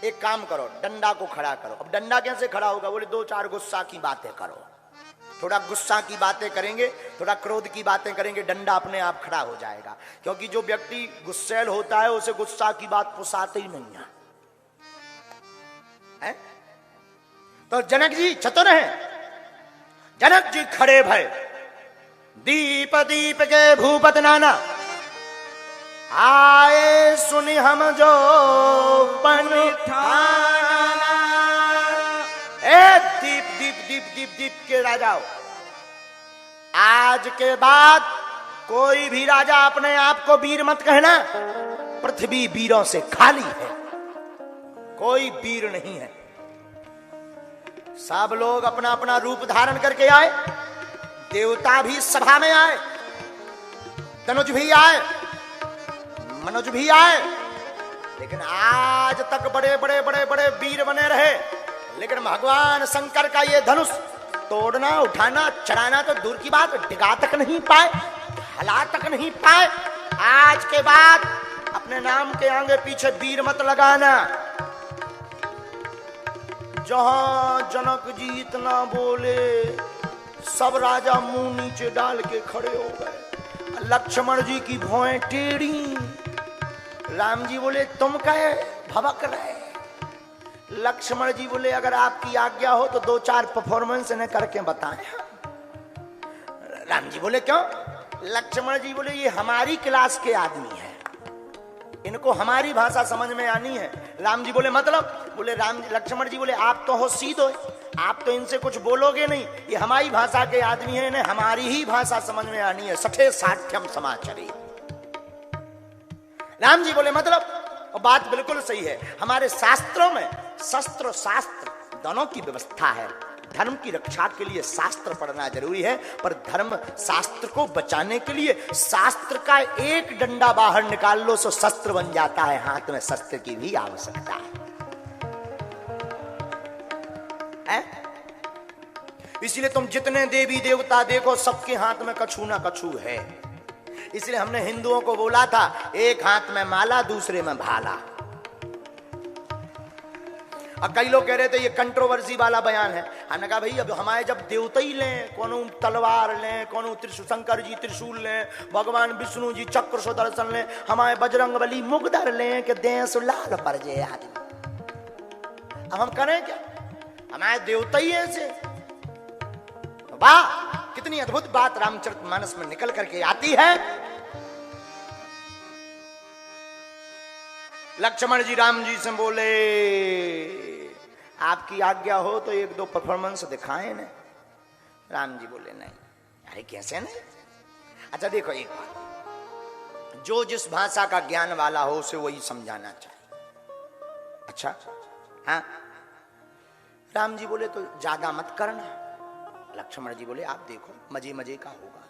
एक काम करो, डंडा को खड़ा करो। अब डंडा कैसे खड़ा होगा? बोले दो चार गुस्सा की बातें करो, थोड़ा गुस्सा की बातें करेंगे, थोड़ा क्रोध की बातें करेंगे, डंडा अपने आप खड़ा हो जाएगा। क्योंकि जो व्यक्ति गुस्सैल होता है उसे गुस्सा की बात पुसाते ही नहीं है। तो जनक जी चतुर हैं। जनक जी खड़े भय, दीप दीप के भूपत नाना, आए सुनि हम जो पनिठाना। ए दीप दीप दीप दीप दीप के राजाओं, आज के बाद कोई भी राजा अपने आप को वीर मत कहना। पृथ्वी वीरों से खाली है, कोई वीर नहीं है। सब लोग अपना अपना रूप धारण करके आए, देवता भी सभा में आए, तनुज भी आए, मनुज भी आए, लेकिन आज तक बड़े बड़े बड़े बड़े वीर बने रहे, लेकिन भगवान शंकर का ये धनुष तोड़ना, उठाना, चढ़ाना तो दूर की बात, डिगा तक नहीं पाए, हला तक नहीं पाए। आज के बाद अपने नाम के आगे पीछे वीर मत लगाना। जहां जनक जी इतना बोले, सब राजा मुंह नीचे डाल के खड़े हो गए। लक्ष्मण जी की भौएं टेढ़ी। राम जी बोले तुम कहे भबक रहे। लक्ष्मण जी बोले अगर आपकी आज्ञा हो तो दो चार परफॉर्मेंस इन्हें करके बताएं। राम जी बोले क्यों? लक्ष्मण जी बोले ये हमारी क्लास के आदमी है, इनको हमारी भाषा समझ में आनी है। राम जी बोले मतलब, बोले लक्ष्मण जी बोले आप तो हो सीधो, आप तो इनसे कुछ बोलोगे नहीं, ये हमारी भाषा के आदमी है, इन्हें हमारी ही भाषा समझ में आनी है। सठे साठ्यम समाचारी। राम जी बोले मतलब, और बात बिल्कुल सही है। हमारे शास्त्रों में शस्त्र शास्त्र दोनों की व्यवस्था है। धर्म की रक्षा के लिए शास्त्र पढ़ना जरूरी है, पर धर्म शास्त्र को बचाने के लिए शास्त्र का एक डंडा बाहर निकाल लो तो शस्त्र बन जाता है। हाथ में शस्त्र की भी आवश्यकता है? इसलिए तुम जितने देवी देवता देखो सबके हाथ में कछु ना कछु है। इसलिए हमने हिंदुओं को बोला था एक हाथ में माला दूसरे में भाला। और कई लोग कह रहे थे ये कंट्रोवर्सी वाला बयान है। हमने कहा भाई अब हमारे जब देवता ही लें, कोनो तलवार लें, कोनो शंकर जी त्रिशूल लें, भगवान विष्णु जी चक्र सुदर्शन लें, हमारे बजरंग बली मुगदर लें कि देश लाल पर जे आदमी। अब हम करें क्या? हमारे देवता ही ऐसे। वाह, कितनी अद्भुत बात रामचरितमानस में निकल करके आती है। लक्ष्मण जी राम जी से बोले आपकी आज्ञा हो तो एक दो परफॉर्मेंस दिखाएं ना। राम जी बोले नहीं। अरे कैसे नहीं? अच्छा देखो एक बात, जो जिस भाषा का ज्ञान वाला हो उसे वही समझाना चाहिए। अच्छा हाँ। राम जी बोले तो ज्यादा मत करना। लक्ष्मण जी बोले आप देखो मजे मजे का होगा।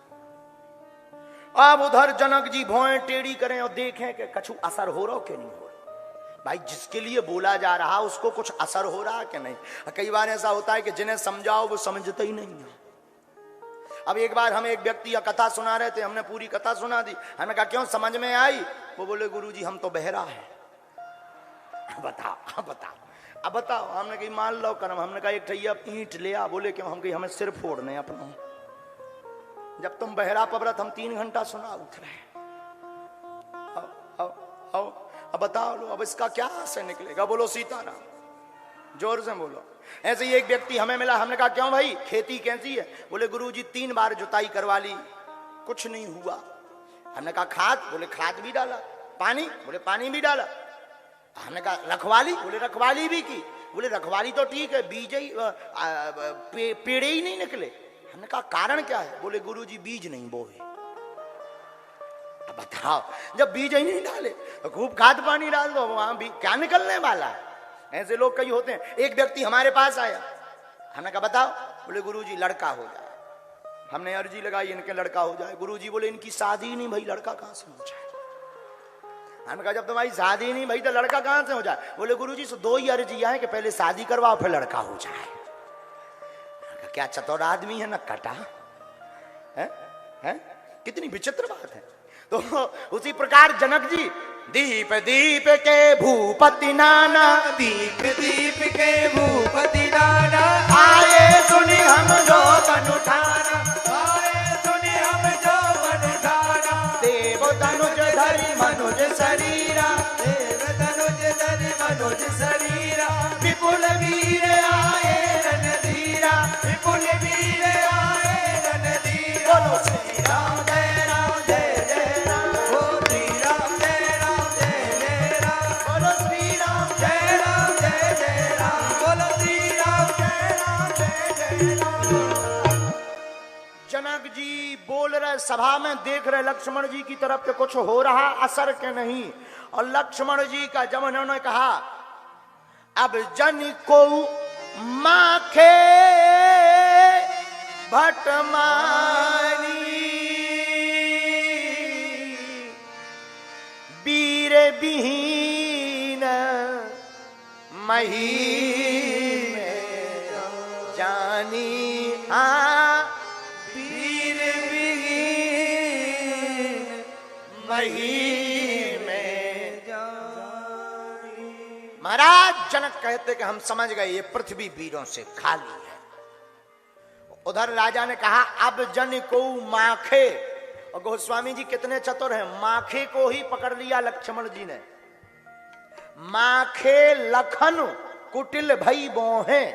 अब उधर जनक जी भौएं टेढ़ी करें और देखें कि कछु असर हो रहा हो कि नहीं हो रहा। भाई जिसके लिए बोला जा रहा उसको कुछ असर हो रहा है कि नहीं। कई बार ऐसा होता है कि जिन्हें समझाओ वो समझते ही नहीं है। अब एक बार हम एक व्यक्ति का कथा सुना रहे थे, हमने पूरी कथा सुना दी। हमने कहा क्यों समझ में आई? वो बोले गुरुजी हम तो बहरा है। बताओ बताओ अब बताओ। हमने कही मान लो करम। हमने कहा एक ठैया ईंट ले आ। बोले क्यों? हम कही हमें सिर फोड़ने अपना। जब तुम बहरा पबरत हम 3 घंटा सुना उठ रहे। अब बताओ लो अब इसका क्या से निकलेगा? बोलो सीताराम, जोर से बोलो। ऐसे ही एक व्यक्ति हमें मिला। हमने कहा क्यों भाई खेती कैसी है? बोले गुरुजी 3 बार जुताई करवा ली, कुछ नहीं हुआ। हमने कहा खाद? बोले खाद भी डाला। पानी? बोले पानी भी डाला। हमने कहा रखवाली? बोले रखवाली भी की। बोले रखवाली तो ठीक है, बीज ही पेड़े ही नहीं निकले। हमने कहा कारण क्या है? बोले गुरुजी बीज नहीं बोए। अब बताओ जब बीज ही नहीं डाले तो खूब खाद पानी डाल दो, वहां भी क्या निकलने वाला है? ऐसे लोग कई होते हैं। एक व्यक्ति हमारे पास आया। हमने कहा बताओ। बोले गुरुजी लड़का हो जाए। हमने अर्जी लगाई इनके लड़का हो जाए। गुरुजी बोले इनकी शादी नहीं भाई, लड़का कहां से हो जाए? हमने कहा जब तुम्हारी शादी नहीं भाई तो लड़का कहां से हो जाए? बोले गुरुजी से 2 ही अर्जियां हैं कि पहले शादी करवाओ फिर लड़का हो जाए। क्या चतुर आदमी है ना कटा है? कितनी विचित्र बात है। तो उसी प्रकार जनक जी दीप दीप के भूपति नाना, दीप दीप के भूपति नाना, आए सुनी हम जो बन उठाना, आए सुनी हम जो बन उठाना। देव तनुज धरि मनुज शरीरा, देव तनुज धरि मनुज शरीरा। विपुल वीर आए रणधीरा, विपुल वीर आए रणधीरा। बोलो श्री राम जय राम जय जय राम। ओ श्री राम जय राम जय जय राम। बोलो श्री राम जय राम जय जय राम। बोलो श्री राम जय राम जय जय राम। जनक जी बोल रहे, सभा में देख रहे लक्ष्मण जी की तरफ के कुछ हो रहा असर के नहीं। और लक्ष्मण जी का जब उन्होंने कहा अब जन को माखे भटमानी, वीर विहीन मही जानी। वीर विहीन मही में जानी। महाराज जनक कहते कि हम समझ गए ये पृथ्वी वीरों से खाली है। उधर राजा ने कहा अब जन को माखे। और गोस्वामी जी कितने चतुर हैं, माखे को ही पकड़ लिया लक्ष्मण जी ने। माखे लखन कुटिल भई बोहे।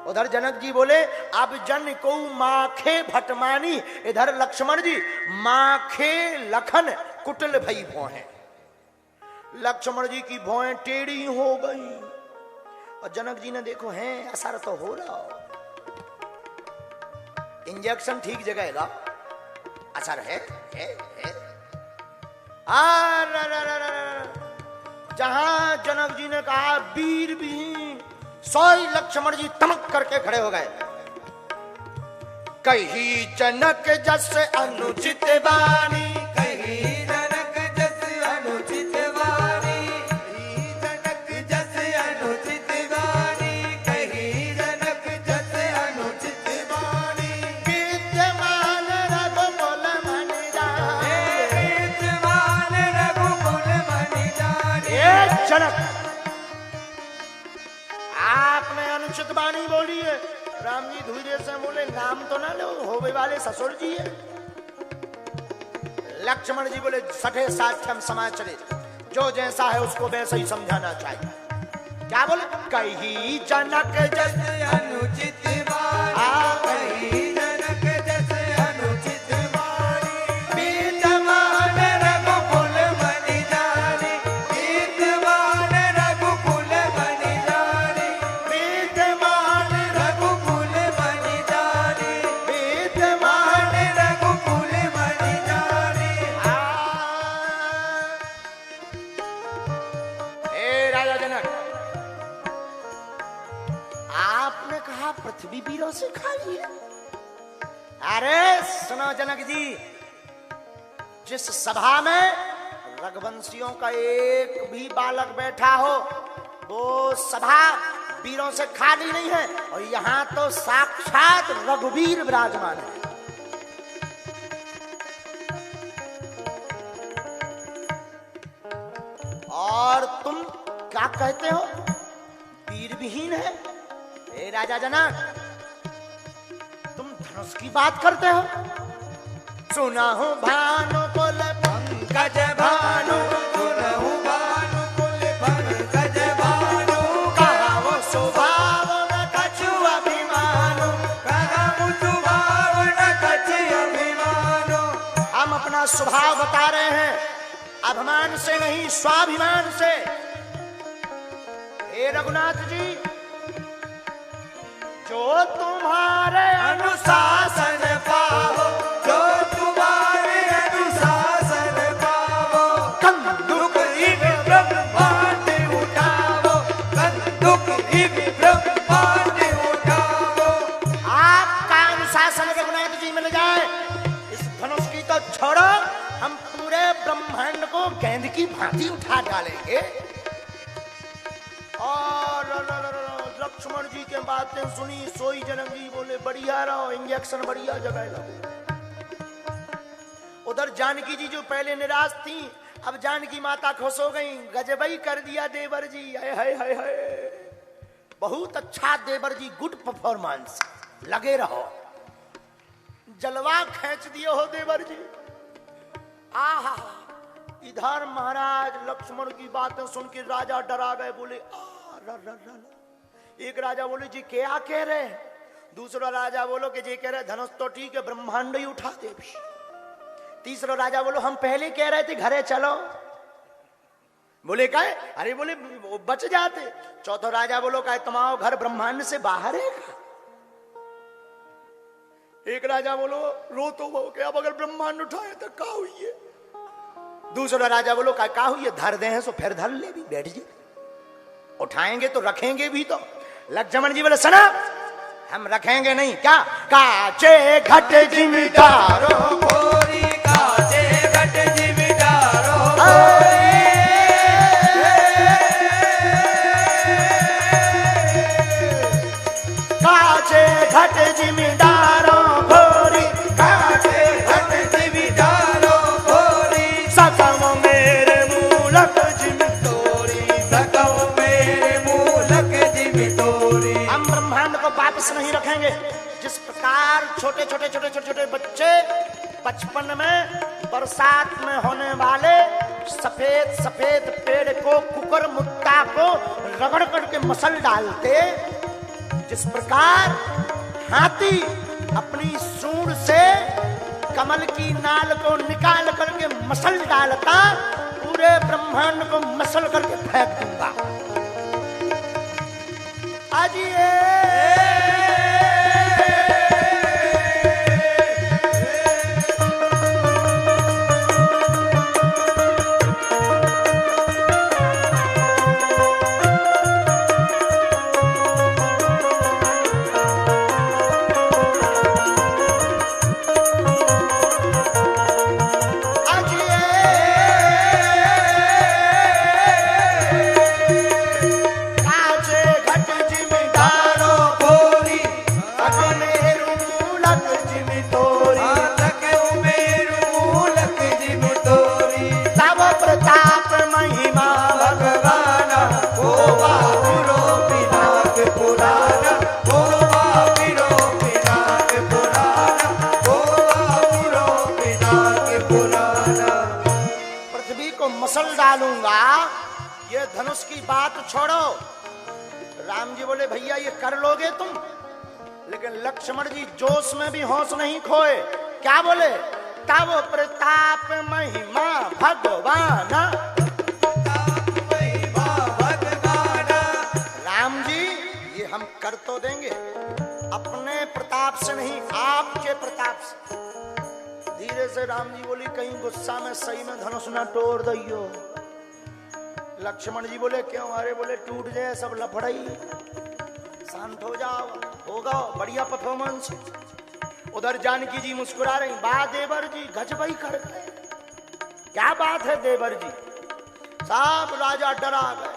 उधर जनक जी बोले अब जन को माखे भटमानी। इधर लक्ष्मण जी माखे लखन कुटिल भई बोहे। लक्ष्मण जी की भौएं टेढ़ी हो गई और जनक जी ने देखो है असर तो हो रहा, इंजेक्शन ठीक जगह लगा, असर है। जहां जनक जी ने कहा वीर विहीन, सोई लक्ष्मण जी तमक करके खड़े हो गए। कही जनक जस अनुचित वाणी, कही जनक जस अनुचित वाणी, कही जनक जस अनुचित वाणी, कही जनक जस अनुचित वाणी। विद्यमान रघुकुल मन जाने, विद्यमान रघुकुल मन जाने। ए जनक, आपने अनुचित वाणी बोली है। राम जी धीरे से बोले नाम तो ना लो, होवे वाले ससुर जी है। लक्ष्मण जी बोले सठे साठ्यम समाचरित, जो जैसा है उसको वैसा ही समझाना चाहिए। क्या बोले? कही जनक जस अनुचित वाणी, कही जनक जस अनुचित वाणी। विद्यमान रघुकुल मन जाने, विद्यमान रघुकुल मन जाने, विद्यमान रघुकुल मन जाने, विद्यमान रघुकुल मन जाने। हे राजा जनक, आपने कहा पृथ्वी वीरों से खाली है। अरे सुनो जनक जी, जिस सभा में रघुवंशियों का एक भी बालक बैठा हो वो सभा वीरों से खाली नहीं है, और यहां तो साक्षात रघुवीर विराजमान है। और तुम क्या कहते हो वीर विहीन है? हे राजा जनक, तुम धनुष की बात करते हो। सुना हूं भानु कुल पंकज भानु, सुनहु भानु कुल पंकज भानु। कहा वो स्वभाव न कछु अभिमानो, कहु स्वभाव न कछु अभिमानो। हम अपना स्वभाव बता रहे हैं, अभिमान से नहीं स्वाभिमान से। हे रघुनाथ जी, जो तुम्हारे अनुशासन पावो, जो तुम्हारे अनुशासन पावो। कंदुक इव ब्रह्मांड उठावो, कंदुक इव ब्रह्मांड उठावो। आपका अनुशासन रघुनाथ जी मिल जाए, इस धनुष की तो छोड़ो, हम पूरे ब्रह्मांड को गेंद की भांति उठा डालेंगे। और लक्ष्मण जी के बातें सुनी, सोई जनक जी बोले बढ़िया रहो, इंजेक्शन बढ़िया जगह लगो। उधर जानकी जी जो पहले निराश थी, अब जानकी माता खुश हो गई। गजबई कर दिया देवर जी, हाय हाय हाय हाय, बहुत अच्छा देवर जी, गुड परफॉर्मेंस, लगे रहो, जलवा खींच दिए हो देवर जी। आहा, इधर महाराज लक्ष्मण की बातें सुन के राजा डरा गए, बोले एक राजा बोले जी क्या कह रहे हैं, दूसरा राजा बोलो कि जी कह रहे धनुष तो ठीक है, ब्रह्मांड ही उठा दे। तीसरा राजा बोलो हम पहले कह रहे थे घरे चलो, बोले काय, अरे बोले बच जाते। चौथा राजा बोलो काय तुम्हारा घर ब्रह्मांड से बाहर है। एक राजा बोलो रो तो वो क्या, अब अगर ब्रह्मांड उठाए तो क्या हुई है। दूसरा राजा बोलो क्या हुई है, धर दे हैं सो फिर धर ले भी, बैठ जी, उठाएंगे तो रखेंगे भी तो। लक्ष्मण जी बोले सुना, हम रखेंगे नहीं। क्या? काचे घट जिमीदारो गोरी, काचे घट जिमीदारो गोरी। काचे घट जिमीदारो गोरी, काचे घट जिमीदारो गोरी। सकम मेरे मूलक जिमी तोरी, सकम मेरे मूलक जिमी तोरी। हम ब्रह्मांड को वापस नहीं रखेंगे। जिस प्रकार छोटे छोटे छोटे छोटे छोटे बच्चे बचपन में बरसात में होने वाले सफेद सफेद पेड़ को, कुकर मुत्ता को रगड़ करके मसल डालते, जिस प्रकार हाथी अपनी सूंड से कमल की नाल को निकाल करके मसल डालता, पूरे पूरे ब्रह्मांड को मसल करके फेंक दूंगा। आजिए मसल डालूंगा। ये धनुष की बात छोड़ो। राम जी बोले भैया ये कर लोगे तुम, लेकिन लक्ष्मण जी जोश में भी होश नहीं खोए। क्या बोले? तब प्रताप महिमा भगवान। राम जी ये हम कर तो देंगे, अपने प्रताप से नहीं, आपके प्रताप से। धीरे से राम जी बोली कहीं गुस्सा में सही में धनुष ना तोड़ दियो। लक्ष्मण जी बोले क्यों? अरे बोले टूट जाए सब लफड़ाई, शांत हो जाओ, होगा बढ़िया परफॉर्मेंस। उधर जानकी जी मुस्कुरा रही, बा देवर जी गजबई कर गए। क्या बात है देवर जी? सब राजा डरा गए।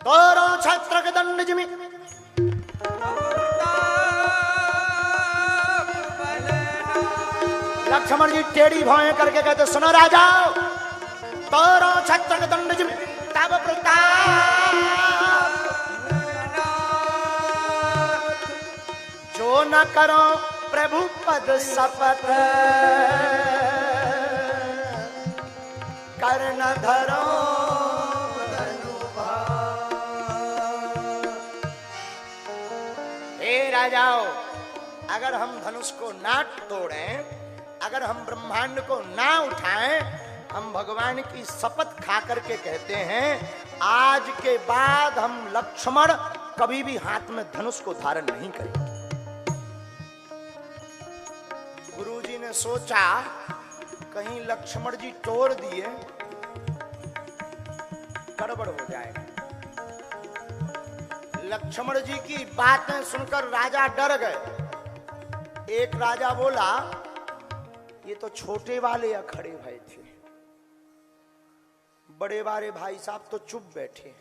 तोरो छत्र के दंड जिमी लक्ष्मण जी टेढ़ी भौएं करके कहते सुनो राजा, तोरो छत्र दंड जिम तब प्रताप जो न करो प्रभु पद शपथ कर न धरो। हे राजाओ, अगर हम धनुष को ना तोड़ें, अगर हम ब्रह्मांड को ना उठाएं, हम भगवान की शपथ खा करके कहते हैं आज के बाद हम लक्ष्मण कभी भी हाथ में धनुष को धारण नहीं करेंगे। गुरुजी ने सोचा कहीं लक्ष्मण जी तोड़ दिए गड़बड़ हो जाएगा। लक्ष्मण जी की बातें सुनकर राजा डर गए। एक राजा बोला ये तो छोटे वाले अखड़े भय थे, बड़े वाले भाई साहब तो चुप बैठे।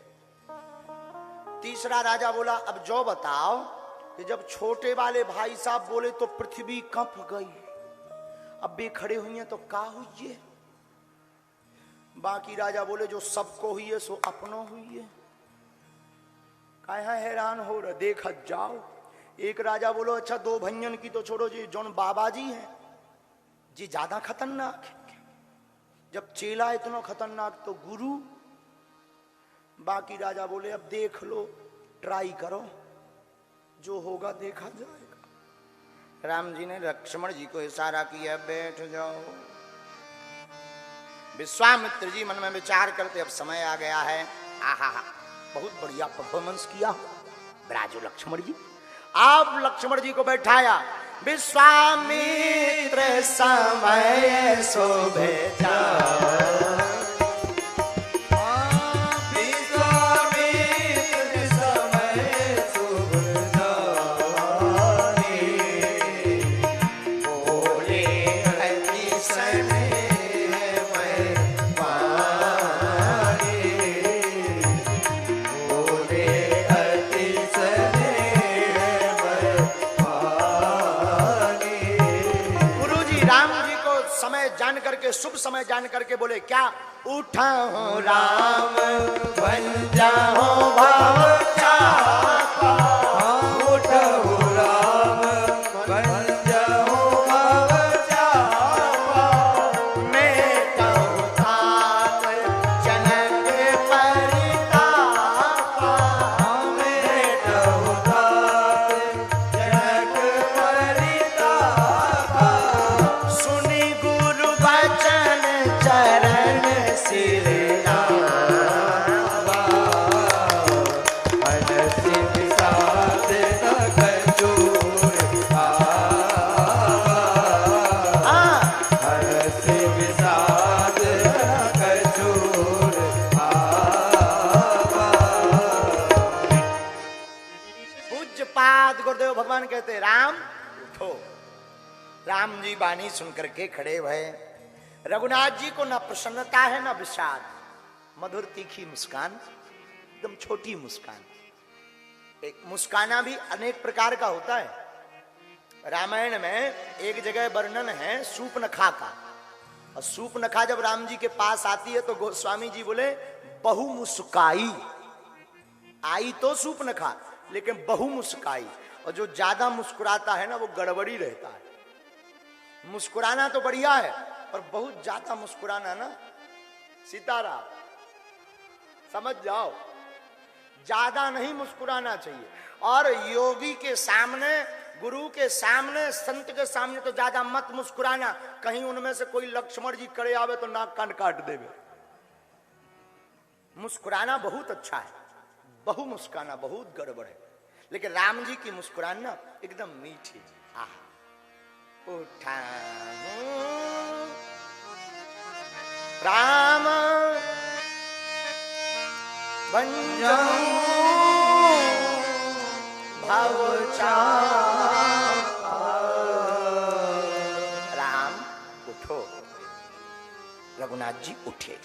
तीसरा राजा बोला अब जो बताओ कि जब छोटे वाले भाई साहब बोले तो पृथ्वी कंप गई, अब भी खड़े हुई हैं तो का हुई है? बाकी राजा बोले जो सबको हुई है सो अपनों हुई है, कहा हैरान हो रहे देख जाओ। एक राजा बोलो अच्छा दो भंजन की तो छोड़ो जी, जौन बाबा जी हैं जी ज्यादा खतरनाक है। जब चेला इतना खतरनाक तो गुरु। बाकी राजा बोले अब देख लो, ट्राई करो, जो होगा देखा जाएगा। राम जी ने लक्ष्मण जी को इशारा किया बैठ जाओ। विश्वामित्र जी मन में विचार करते अब समय आ गया है। आहा बहुत बढ़िया परफॉर्मेंस किया राजू लक्ष्मण जी। आप लक्ष्मण जी को बैठाया। विश्वामित्र समय शोभे जा जान करके, शुभ समय जान करके बोले क्या? उठाओ राम बन जाओ भाव चापा, उठाओ राम बन जाओ भाव चापा, मैं कहूँ तात जनक परितापा, मैं कहूँ तात जनक परितापा, सुनी गुरु वचन पूज्य पाद गुरुदेव भगवान कहते राम उठो। राम जी बानी सुनकर के खड़े हुए। रघुनाथ जी को ना प्रसन्नता है ना विषाद, मधुर तीखी मुस्कान, एकदम छोटी मुस्कान। एक मुस्काना भी अनेक प्रकार का होता है। रामायण में एक जगह वर्णन है सूपनखा का, और सूपनखा जब राम जी के पास आती है तो गोस्वामी जी बोले बहु मुस्काई। आई तो सूपनखा लेकिन बहु मुस्काई, और जो ज्यादा मुस्कुराता है ना वो गड़बड़ी रहता है। मुस्कुराना तो बढ़िया है और बहुत ज्यादा मुस्कुराना ना सीताराम, समझ जाओ, ज्यादा नहीं मुस्कुराना चाहिए। और योगी के सामने, गुरु के सामने, संत के सामने तो ज्यादा मत मुस्कुराना, कहीं उनमें से कोई लक्ष्मण जी खड़े आवे तो नाक कान काट देवे। मुस्कुराना बहुत अच्छा है, बहु मुस्कुराना बहुत गड़बड़ है। लेकिन राम जी की मुस्कुराना एकदम मीठी। आह, उठा राम बन जाऊं राम उठो। रघुनाथ जी उठे,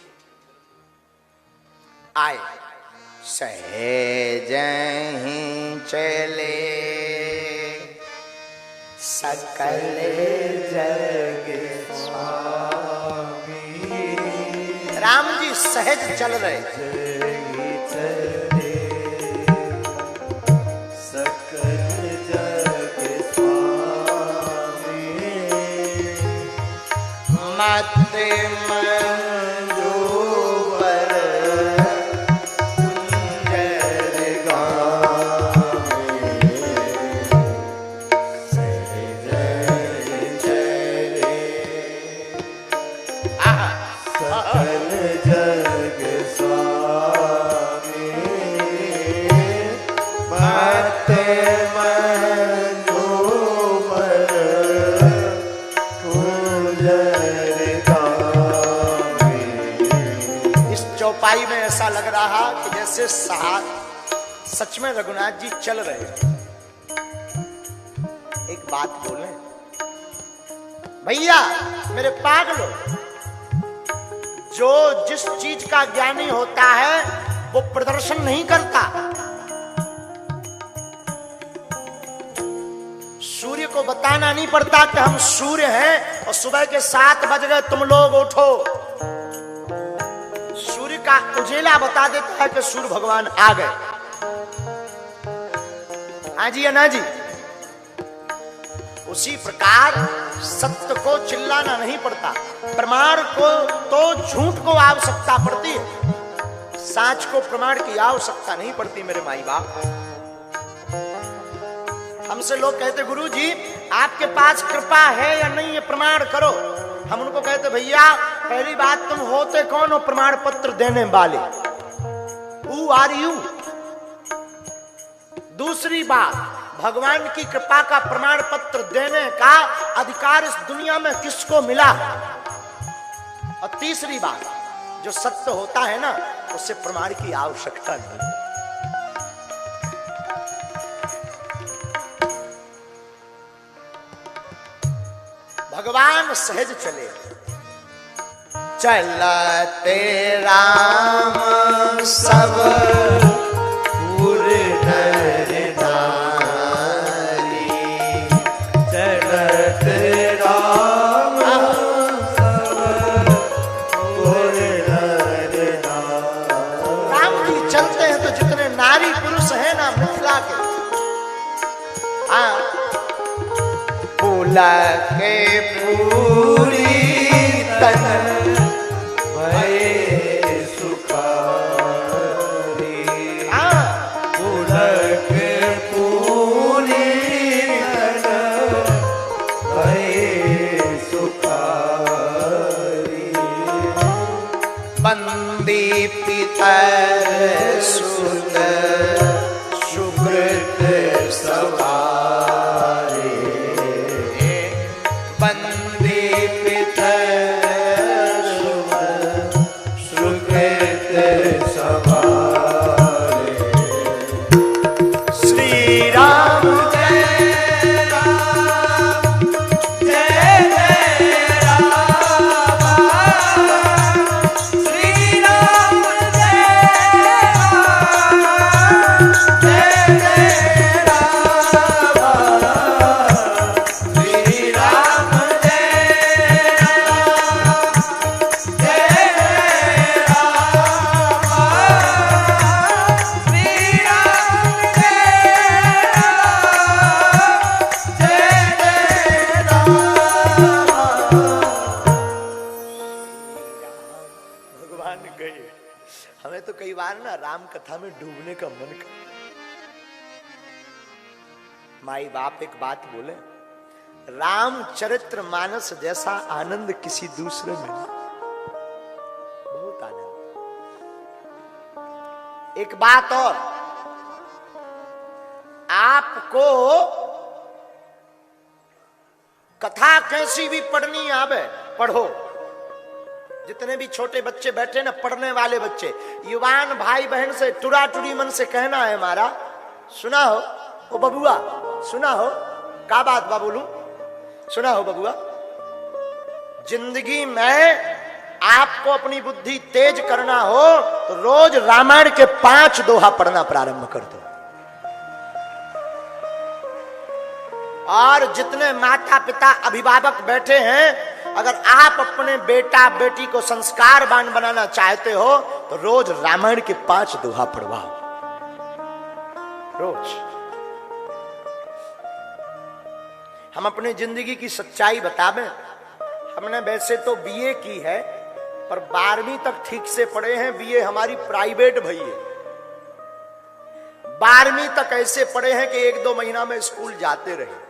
आए, सहज ही चले सकल जग स्वामी। राम जी सहज चल रहे, मत मंजूर कुंजर गावे, सहज चले सकल जग स्वामी। मत चौपाई में ऐसा लग रहा कि जैसे सच में रघुनाथ जी चल रहे हैं। एक बात बोले भैया मेरे पागलों, जो जिस चीज का ज्ञानी होता है वो प्रदर्शन नहीं करता। सूर्य को बताना नहीं पड़ता कि हम सूर्य हैं और सुबह के 7 बज गए तुम लोग उठो। का उजेला बता देता है कि सूर्य भगवान आ गए। हाँ जी अन्ना जी, उसी प्रकार सत्य को चिल्लाना नहीं पड़ता, प्रमाण को तो झूठ को आवश्यकता पड़ती है, साच को प्रमाण की आवश्यकता नहीं पड़ती। मेरे माई बाप, हमसे लोग कहते गुरु जी आपके पास कृपा है या नहीं है, प्रमाण करो। हम उनको कहते भैया पहली बात तुम होते कौन हो प्रमाण पत्र देने वाले, Who are you? दूसरी बात, भगवान की कृपा का प्रमाण पत्र देने का अधिकार इस दुनिया में किसको मिला। और तीसरी बात, जो सत्य होता है ना उससे प्रमाण की आवश्यकता नहीं। भगवान सहज चले, चलते राम सब पुर नर नारी। चलते राम सब पुर नर नारी। राम जी चलते हैं तो जितने नारी पुरुष हैं ना मिथिला के, हाँ, के पूरी तन भय सुखारी। पुलक पूरी तन भय सुखारी। बंदी पितर सुत सुकृत सवारे। श्री राम बार ना राम कथा में डूबने का मन कर, माई बाप एक बात बोले, रामचरित्र मानस जैसा आनंद किसी दूसरे में नहीं। बहुत आनंद। एक बात और, आपको कथा कैसी भी पढ़नी आवे पढ़ो। जितने भी छोटे बच्चे बैठे ना, पढ़ने वाले बच्चे, युवान भाई बहन से टुरा टुरी मन से कहना है हमारा, सुना हो ओ बबुआ, सुना हो का बात बा बोलूं, सुना हो बबुआ, जिंदगी में आपको अपनी बुद्धि तेज करना हो तो रोज रामायण के 5 दोहा पढ़ना प्रारंभ कर दो। और जितने माता पिता अभिभावक बैठे हैं, अगर आप अपने बेटा बेटी को संस्कारवान बनाना चाहते हो तो रोज रामायण के 5 दोहा पढ़वाओ, रोज। हम अपनी जिंदगी की सच्चाई बतावें, हमने वैसे तो बीए की है पर 12वीं तक ठीक से पढ़े हैं। बीए हमारी प्राइवेट भई है। 12वीं तक ऐसे पढ़े हैं कि 1-2 महीना में स्कूल जाते रहे।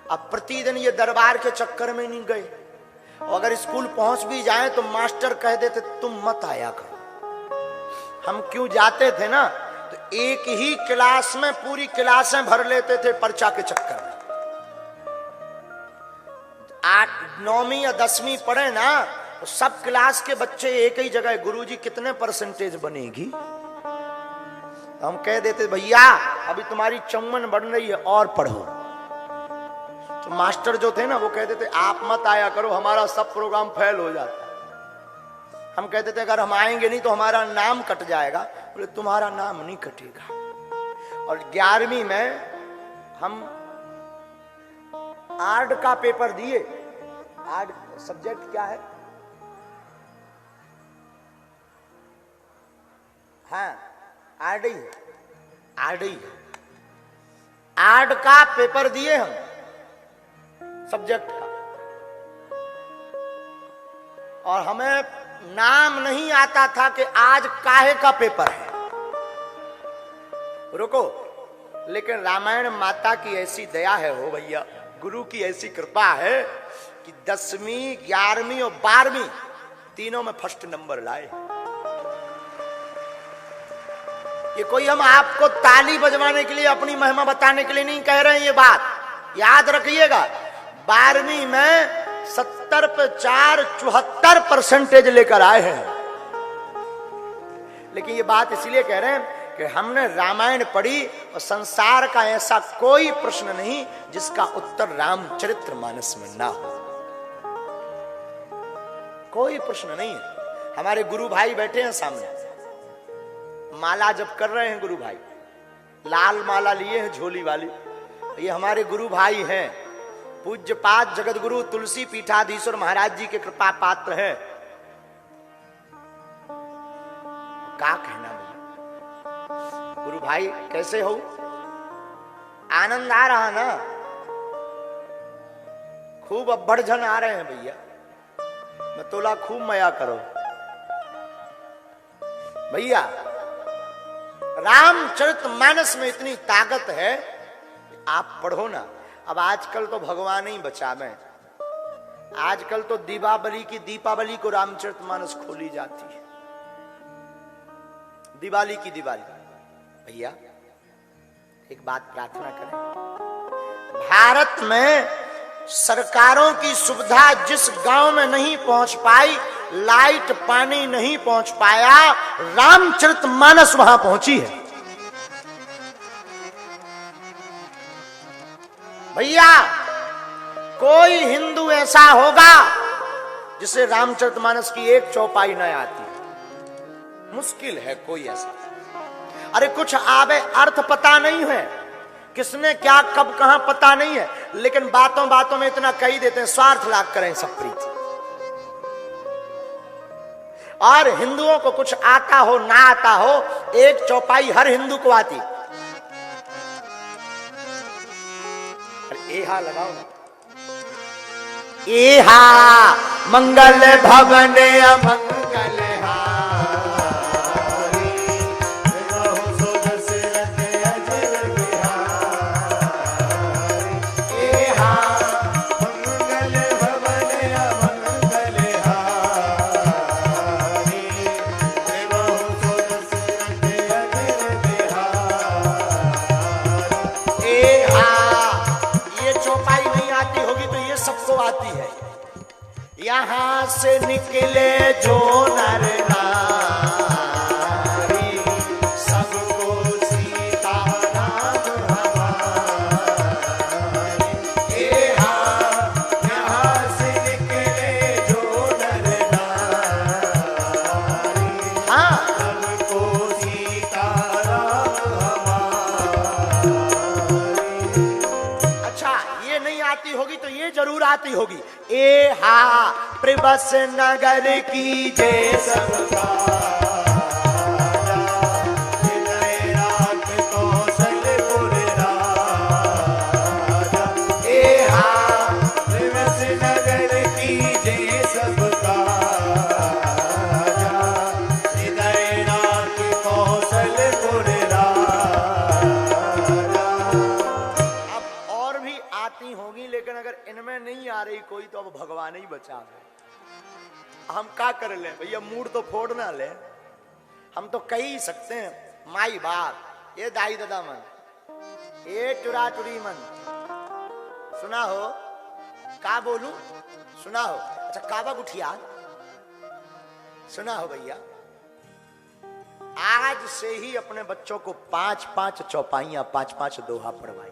अब प्रतिदिन ये दरबार के चक्कर में नहीं गए, और अगर स्कूल पहुंच भी जाए तो मास्टर कह देते तुम मत आया करो। हम क्यों जाते थे ना, तो एक ही क्लास में पूरी क्लासें भर लेते थे पर्चा के चक्कर में। 8, 9वीं या 10वीं पढ़े ना तो सब क्लास के बच्चे एक ही जगह, गुरुजी कितने परसेंटेज बनेगी, तो हम कह देते भैया अभी तुम्हारी 54 बन रही है और पढ़ो। तो मास्टर जो थे ना वो कहते थे आप मत आया करो, हमारा सब प्रोग्राम फेल हो जाता है। हम कहते थे अगर हम आएंगे नहीं तो हमारा नाम कट जाएगा। बोले तुम्हारा नाम नहीं कटेगा। और 11वीं में हम आर्ट का पेपर दिए। आर्ट सब्जेक्ट क्या है? हाँ, आर्ट ही है, आर्ट ही है। आर्ट का पेपर दिए हम, सब्जेक्ट का, और हमें नाम नहीं आता था कि आज काहे का पेपर है। रुको, लेकिन रामायण माता की ऐसी दया है हो भैया, गुरु की ऐसी कृपा है कि 10वीं, 11वीं और 12वीं तीनों में फर्स्ट नंबर लाए। ये कोई हम आपको ताली बजवाने के लिए, अपनी महिमा बताने के लिए नहीं कह रहे हैं। ये बात याद रखिएगा। 12वीं में 70 पे 4, 74% लेकर आए हैं। लेकिन ये बात इसलिए कह रहे हैं कि हमने रामायण पढ़ी और संसार का ऐसा कोई प्रश्न नहीं जिसका उत्तर रामचरितमानस में ना हो। कोई प्रश्न नहीं है। हमारे गुरु भाई बैठे हैं सामने, माला जब कर रहे हैं गुरु भाई, लाल माला लिए हैं झोली वाली। ये हमारे गुरु भाई हैं, पूज्यपाद जगत गुरु तुलसी पीठाधीश्वर महाराज जी के कृपा पात्र हैं। क्या कहना भैया, गुरु भाई कैसे हो? आनंद आ रहा ना? खूब अब्बड़ जन आ रहे हैं भैया, मैं तोला खूब मया करो भैया। रामचरितमानस में इतनी ताकत है, आप पढ़ो ना। अब आजकल तो भगवान ही बचावे, आजकल तो दीपावली को रामचरितमानस खोली जाती है। दिवाली की दिवाली। भैया एक बात प्रार्थना करें, भारत में सरकारों की सुविधा जिस गांव में नहीं पहुंच पाई, लाइट पानी नहीं पहुंच पाया, रामचरितमानस वहां पहुंची है। भैया कोई हिंदू ऐसा होगा जिसे रामचरितमानस की एक चौपाई न आती, मुश्किल है कोई ऐसा। अरे कुछ आवे अर्थ पता नहीं है, किसने क्या कब कहां पता नहीं है, लेकिन बातों बातों में इतना कही देते हैं स्वार्थ लाग करें सब प्रीति। और हिंदुओं को कुछ आता हो ना आता हो, एक चौपाई हर हिंदू को आती। एहा लगाओ ना, एहा मंगल भवन अमंगल हा, यहाँ से निकले जो नर नारी, सबको सीता राम हमारी। यहाँ से निकले जो नर नारी, सबको सीता राम हमारी। अच्छा, ये नहीं आती होगी तो ये जरूर आती होगी। ए हा प्रबस नगर की जय सबका राजा, हृदय राख कौशलपुर राजा। ए हा प्रबस नगर की जय सबका राजा, हृदय राख कौशलपुर राजा। अब और भी आती होगी, लेकिन अगर इनमें नहीं आ रही कोई तो अब भगवान ही बचा है। हम क्या कर ले भैया, मूड तो फोड़ ना ले, हम तो कह ही सकते हैं माई बाप, ये दाई दादा मन, ये चुरा चुरी मन। सुना हो का बोलू, सुना हो। अच्छा काबा गुठिया सुना हो भैया, आज से ही अपने बच्चों को 5-5 चौपाइयां 5-5 दोहा पढ़वाई।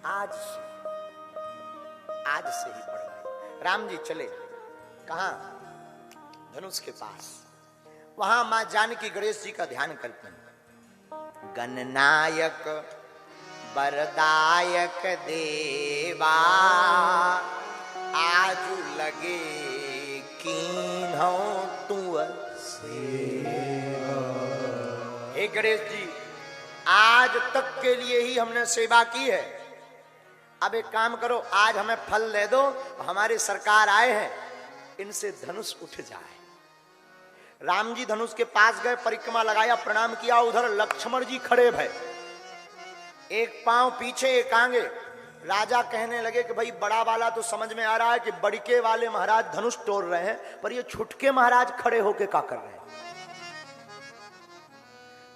आज से ही पढ़वाई। राम जी चले कहां, धनुष के पास, वहां मां जानकी गणेश जी का ध्यान करते हैं। गणनायक वरदायक देवा, आजू लगे कीन्हो तुअ सेवा। हे गणेश जी, आज तक के लिए ही हमने सेवा की है, अब एक काम करो, आज हमें फल दे दो। हमारे सरकार आए हैं, इनसे धनुष उठ जाए। राम जी धनुष के पास गए, परिक्रमा लगाया, प्रणाम किया। उधर लक्ष्मण जी खड़े भय, एक पांव पीछे एक आगे। राजा कहने लगे कि भाई बड़ा वाला तो समझ में आ रहा है कि बड़के वाले महाराज धनुष तोड़ रहे हैं, पर ये छुटके महाराज खड़े होके क्या कर रहे हैं।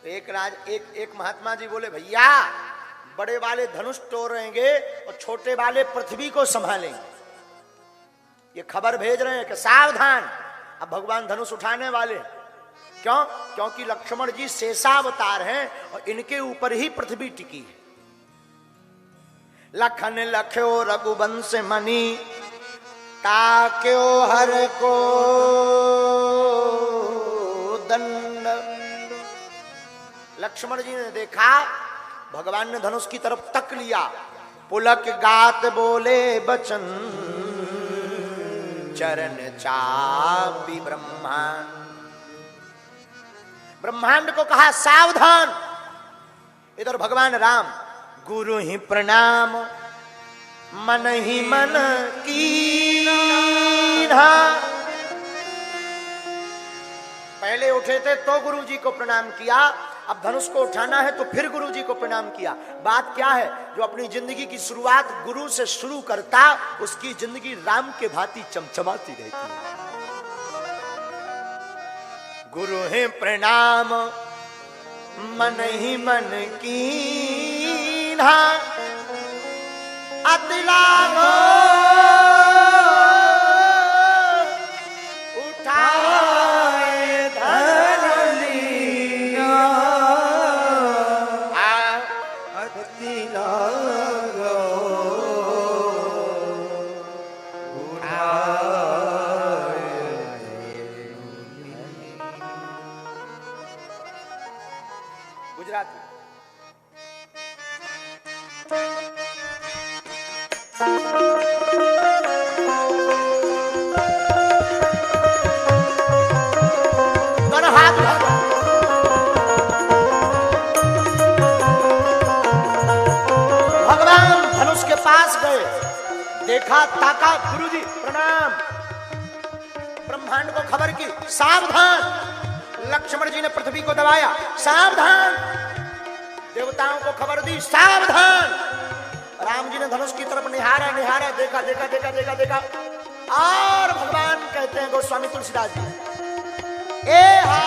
तो एक महात्मा जी बोले, भैया बड़े वाले धनुष तोड़ रहेंगे और छोटे वाले पृथ्वी को संभालेंगे। ये खबर भेज रहे हैं कि सावधान, अब भगवान धनुष उठाने वाले। क्यों? क्योंकि लक्ष्मण जी शेषावतार हैं और इनके ऊपर ही पृथ्वी टिकी है। लखन लख्यो रघुवंश मणि, ताक्यो हर को दंड। लक्ष्मण जी ने देखा, भगवान ने धनुष की तरफ तक लिया, पुलक गात बोले बचन, चरण चापी ब्रह्मांड। ब्रह्मांड को कहा सावधान। इधर भगवान राम, गुरु ही प्रणाम मन ही मन कीन्हा। पहले उठे थे तो गुरु जी को प्रणाम किया, अब धनुष को उठाना है तो फिर गुरु जी को प्रणाम किया। बात क्या है, जो अपनी जिंदगी की शुरुआत गुरु से शुरू करता, उसकी जिंदगी राम के भांति चमचमाती रहती है। गुरु है प्रणाम मन ही मन कीन्हा, अति लाभ उठाए धन लिया, अति लाभ गुजराती। भगवान धनुष के पास गए, देखा, ताका, गुरुजी प्रणाम। ब्रह्मांड को खबर की, सावधान। लक्ष्मण जी ने पृथ्वी को दबाया, सावधान। देवताओं को खबर दी, सावधान। राम जी ने धनुष की तरफ निहारा, देखा और भगवान कहते हैं गोस्वामी तुलसीदास जी, ए हा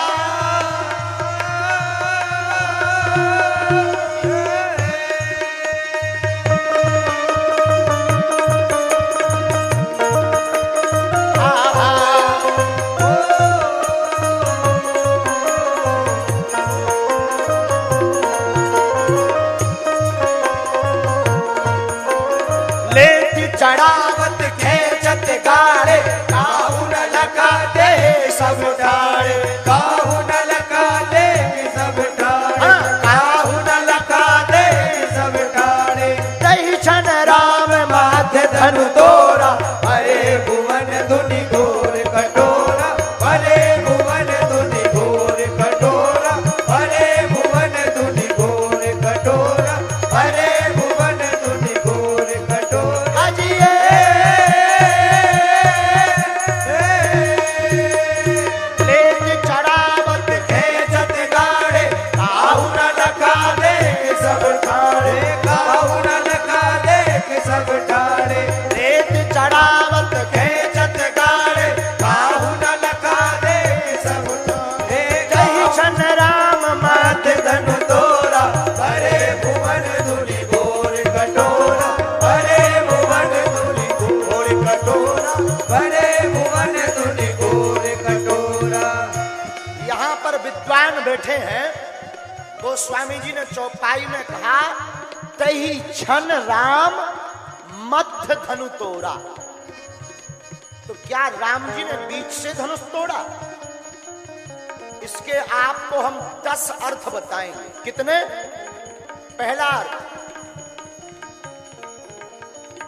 बैठे हैं, गोस्वामी जी ने चौपाई में कहा, तही क्षण राम मध्य धनु तोड़ा। तो क्या राम जी ने बीच से धनुष तोड़ा? इसके आपको हम 10 अर्थ बताएंगे। कितने? पहला अर्थ,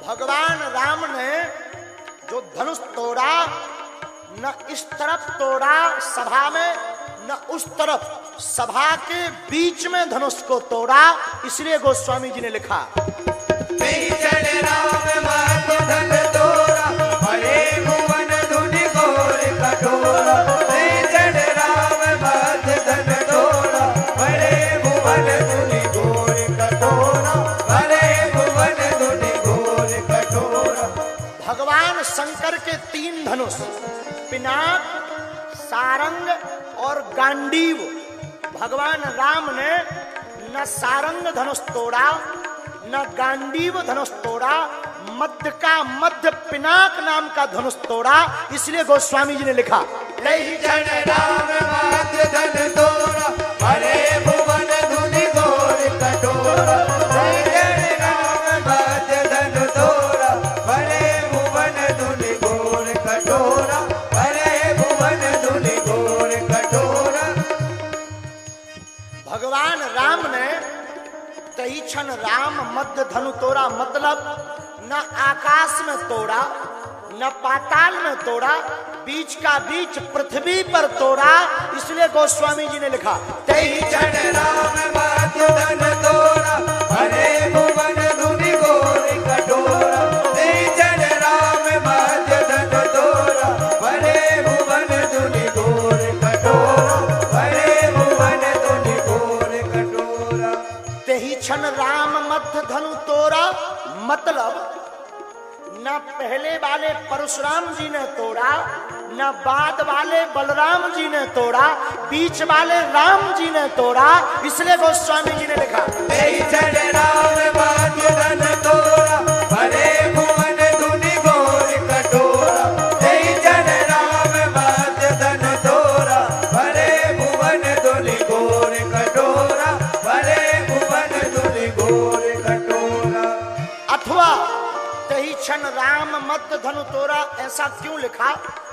भगवान राम ने जो धनुष तोड़ा, न इस तरफ तोड़ा सभा में, न उस तरफ, सभा के बीच में धनुष को तोड़ा। इसलिए गोस्वामी जी ने लिखा, भगवान शंकर के 3 धनुष, पिनाक, सारंग और गांडीव। भगवान राम ने न सारंग धनुष तोड़ा, न गांडीव धनुष तोड़ा, मध्य का मध्य पिनाक नाम का धनुष तोड़ा। इसलिए गोस्वामी जी ने लिखा, नहीं जन राम मध्य धन तोड़ा, बड़े भुवन धुनि घोर कटोरा। नहीं जन राम मध्य धन तोड़ा, बड़े भुवन धुनि घोर कटोरा, बड़े भुवन धुनि घोर कटोरा। भगवान राम ने तही क्षण राम मध्य धनु तोड़ा, मतलब न आकाश में तोड़ा, न पाताल में तोड़ा, बीच का बीच पृथ्वी पर तोड़ा। इसलिए गोस्वामी जी ने लिखा, तही क्षण राम मध्य धन तोड़ा, बड़े भुवन धुनि घोर कटोरा। तही क्षण राम मध्य धन तोड़ा, बड़े भुवन धुनि घोर कटोरा, बड़े भुवन धुनि घोर कटोरा। तही क्षण राम मध्य धनु तोड़ा, मतलब न पहले वाले परशुराम जी ने तोड़ा, न बाद वाले बलराम जी ने तोड़ा, बीच वाले राम जी ने तोड़ा। इसलिए गोस्वामी जी ने लिखा, तही क्षण राम मध्य धन तोड़ा, बड़े भुवन धुनि घोर कटोरा। तही क्षण राम मध्य धन तोड़ा, बड़े भुवन धुनि घोर कटोरा, बड़े भुवन धुनि घोर कटोरा। अथवा तही क्षण राम मध्य धनु तोड़ा ऐसा क्यों लिखा?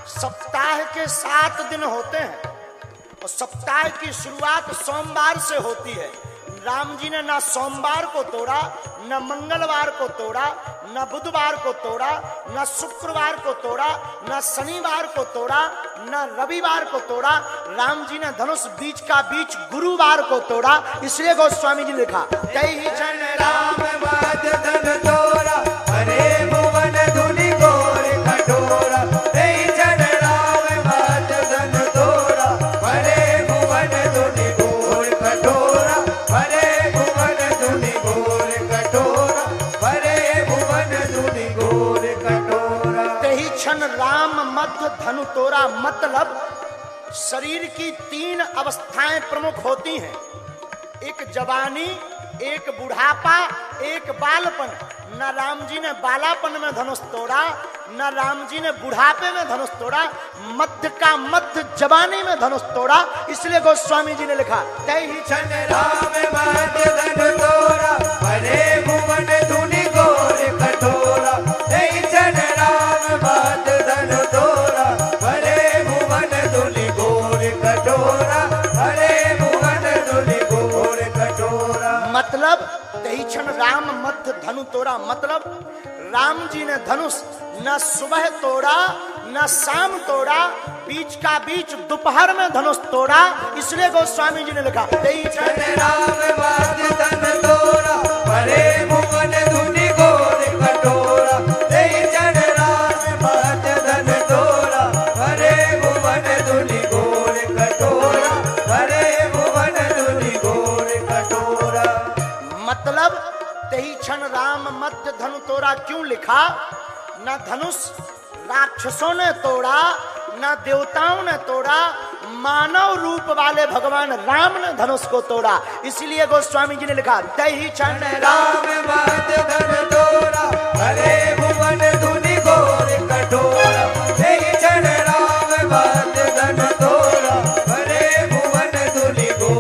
सप्ताह के 7 दिन होते हैं और सप्ताह की शुरुआत सोमवार से होती है। राम जी ने ना सोमवार को तोड़ा, न मंगलवार को तोड़ा, न बुधवार को तोड़ा, न शुक्रवार को तोड़ा, न शनिवार को तोड़ा, न रविवार को तोड़ा। राम जी ने धनुष बीच का बीच गुरुवार को तोड़ा। इसलिए गोस्वामी जी ने लिखा, तही क्षण राम मध्य धन तोड़ा, बड़े भुवन धुनि घोर कटोरा। तही क्षण राम मध्य धन तोड़ा, बड़े भुवन धुनि घोर कटोरा, बड़े भुवन धुनि घोर कटोरा, बड़े भुवन धुनि घोर कटोरा। तही क्षण राम मध्य धनु तोड़ा, मतलब शरीर की 3 अवस्थाएं प्रमुख होती हैं, एक जवानी, एक बुढ़ापा, एक बालपन। न राम जी ने बालापन में धनुष तोड़ा, न राम जी ने बुढ़ापे में धनुष तोड़ा, मध्य का मध्य जवानी में धनुष तोड़ा। इसलिए गोस्वामी जी ने लिखा, तही क्षण राम मध्य धन तोड़ा, बड़े भुवन धुनि घोर कटोरा। तही क्षण राम मध्य धन तोड़ा, बड़े भुवन धुनि घोर कटोरा, बड़े भुवन धुनि घोर कटोरा। मतलब तही क्षण राम मध्य धनु तोड़ा, मतलब राम जी ने धनुष न सुबह तोड़ा, न शाम तोड़ा, बीच का बीच दोपहर में धनुष तोड़ा। इसलिए गोस्वामी जी ने लिखा, तही क्षण राम मध्य धन तोड़ा, बड़े भुवन धुनि घोर कटोरा। तही क्षण राम मध्य धन तोड़ा, बड़े भुवन धुनि घोर कटोरा, बड़े भुवन धुनि घोर कटोरा। मतलब तही क्षण राम मध्य धनु तोड़ा क्यों लिखा? न धनुष राक्षसों ने तोड़ा, न देवताओं ने तोड़ा, मानव रूप वाले भगवान राम ने धनुष को तोड़ा। इसलिए गोस्वामी जी ने लिखा, तही क्षण राम मध्य धन तोड़ा, बड़े भुवन धुनि घोर कटोरा। तही क्षण राम मध्य धन तोड़ा, बड़े भुवन धुनि घोर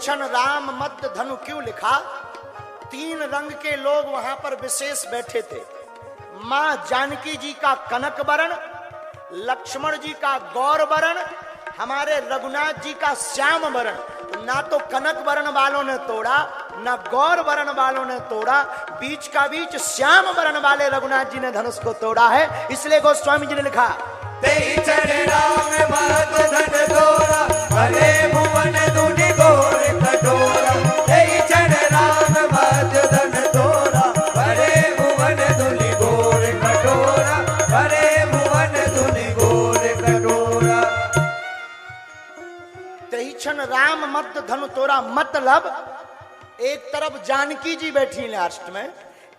क्षण राम मध्य धनु क्यों लिखा? 3 रंग के लोग वहां पर विशेष बैठे थे। मां जानकी जी का कनक वर्ण, लक्ष्मण जी का गौर वर्ण, हमारे रघुनाथ जी का श्याम वर्ण। ना तो कनक वर्ण वालों ने तोड़ा, ना गौर वर्ण वालों ने तोड़ा, बीच का बीच श्याम वर्ण वाले रघुनाथ जी ने धनुष को तोड़ा है। इसलिए गोस्वामी जी ने लिखा, तेई चढ़ राम मद धन तोरा, भले भुवन धुनि घोर कठोरा। तेई चढ़ राम मद धन तोरा, भले भुवन धुनि घोर कठोरा, भले भुवन धुनि घोर कठोरा। तेई क्षण राम मध्य धनु तोड़ा, मतलब एक तरफ जानकी जी बैठी लास्ट में,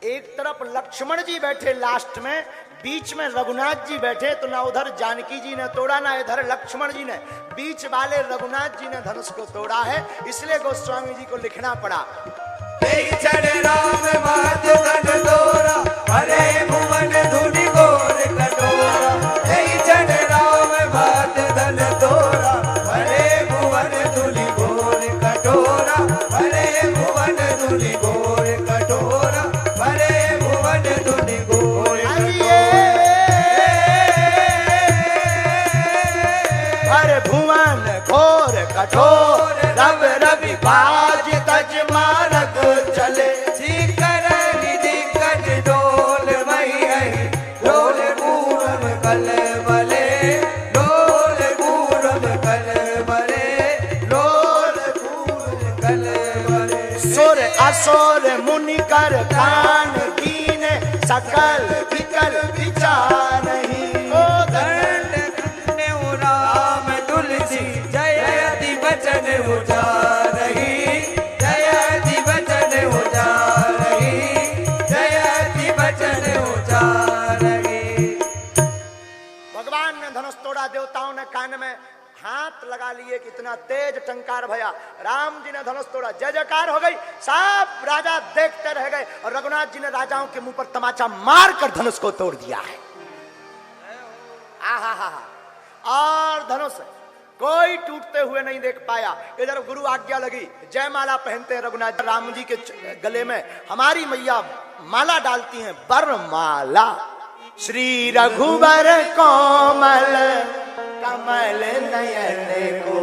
एक तरफ लक्ष्मण जी बैठे लास्ट में, बीच में रघुनाथ जी बैठे। तो ना उधर जानकी जी ने तोड़ा, ना इधर लक्ष्मण जी ने, बीच वाले रघुनाथ जी ने धनुष को तोड़ा है। इसलिए गोस्वामी जी को लिखना पड़ा, तेई चढ़ राम मद धन तोरा, भले भुवन धुनि घोर कठोरा। तेई चढ़ राम मद धन तोरा, भले भुवन धुनि घोर कठोरा, भले भुवन धुनि घोर कठोरा, भले भुवन धुनि घोर हर भुवन घोर कठोर, रव रवि बाज तज मारक चले। शिखर निधि कट डोल मई, डोल पूरब कल बले, डोल पूरब कल बले, डोल पूरब कल बले। सुर असुर मुनि कर कान कीने, सकल विकल विचार नहीं। ओ दंड खंडे राम तुलसी, जय अति बचन उचारही, जय अति बचन उचारही, जय अति बचन उचारही। भगवान ने धनुष तोड़ा, देवताओं ने कान में हाथ लगा लिए कि इतना तेज टंकार भया। राम जी ने धनुष तोड़ा, जय जयकार हो गई, सब राजा देखते रह गए। और रघुनाथ जी ने राजाओं के मुंह पर तमाचा मारकर धनुष को तोड़ दिया है। आहा, और धनुष कोई टूटते हुए नहीं देख पाया। इधर गुरु आज्ञा लगी, जयमाला पहनते हैं रघुनाथ। राम जी के गले में हमारी मैया माला डालती हैं, वरमाला। श्री रघुबर कोमल कमल नयन को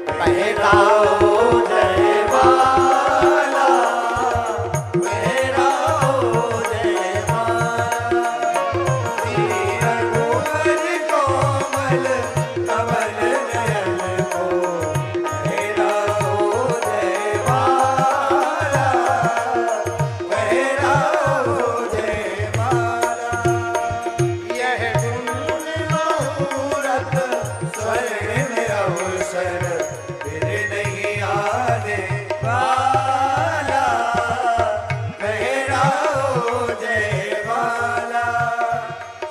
पहराओ जयमाला, पहराओ जयमाला। श्री रघुबर कोमल कमल नयन को पहराओ जयमाला, पहराओ जयमाला। यह मुहूर्त स्वर्ण अवसर, फिर नहीं आने वाला, पहराओ जयमाला।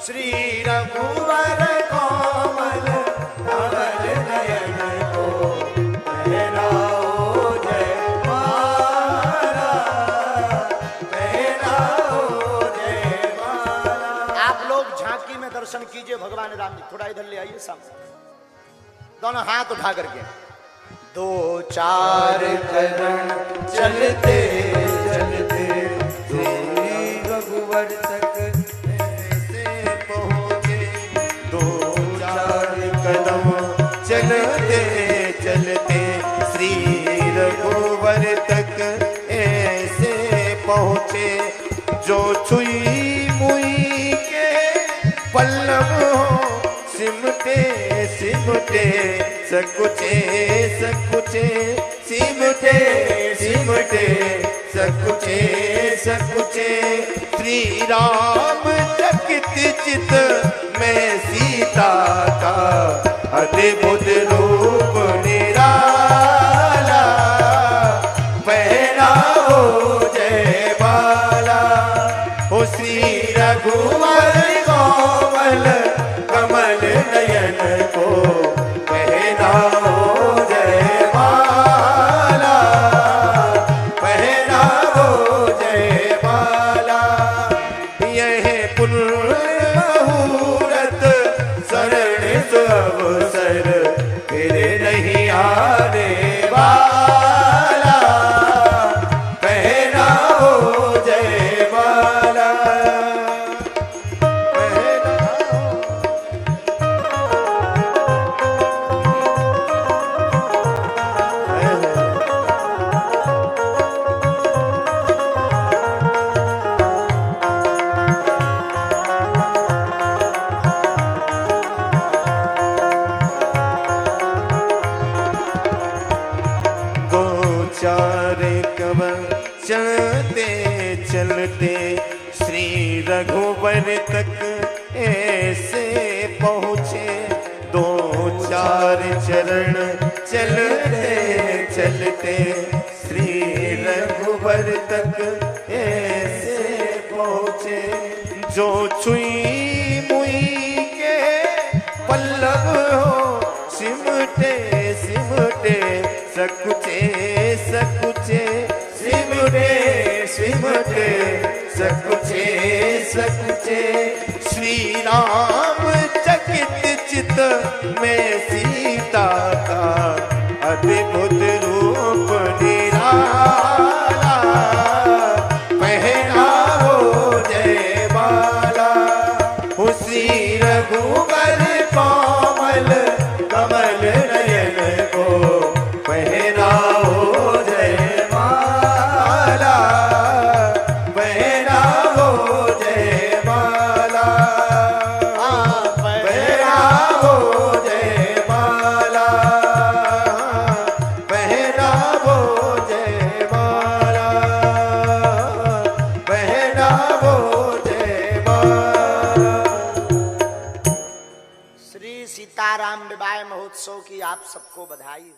श्री रघुवर कोमल कमल नयन को पहराओ जयमाला, पहराओ जयमाला। आप लोग झांकी में दर्शन कीजिए भगवान राम जी। थोड़ा इधर ले आइए सामने, दोनों हाथ उठा करके। 2-4 चरण चलते चलते श्री रघुवर तक ऐसे पहुँचे। 2-4 कदम चलते चलते श्री रघुवर तक ऐसे पहुँचे। जो छुई मुई के पल्लव हो, सिमटे सिमटे सकुचे सकुचे, सिमटे सिमटे सकुचे सकुचे। श्री राम चकित चित में सीता का, अद्भुत रूप निराला, पहराओ जयमाला। ओ श्री रघुवर कोमल कमल नयन को पहराओ जयमाला, पहराओ जयमाला। यह पुण्य मुहूर्त शरण अवसर, फिर नहीं आने वाला, रघुवर तक ऐसे पहुँचे, 2-4 चरण चलते चलते श्री रघुवर तक ऐसे पहुँचे। जो छुई मुई के पल्लव हो, सिमटे सिमटे सकुचे सकुचे, सिमटे सिमटे सकुचे सकुचे। श्री राम चकित चित में सीता का अद्भुत रूप निराला, पहनाओ जयमाला उसी रघुवर कोमल कमल नयन को, पहनाओ जयमाला, पहनाओ जयमाला, पहनाओ जयमाला, पहनाओ जयमाला, पहनाओ जयमाला। श्री सीताराम विवाह महोत्सव की आप सबको बधाई हो।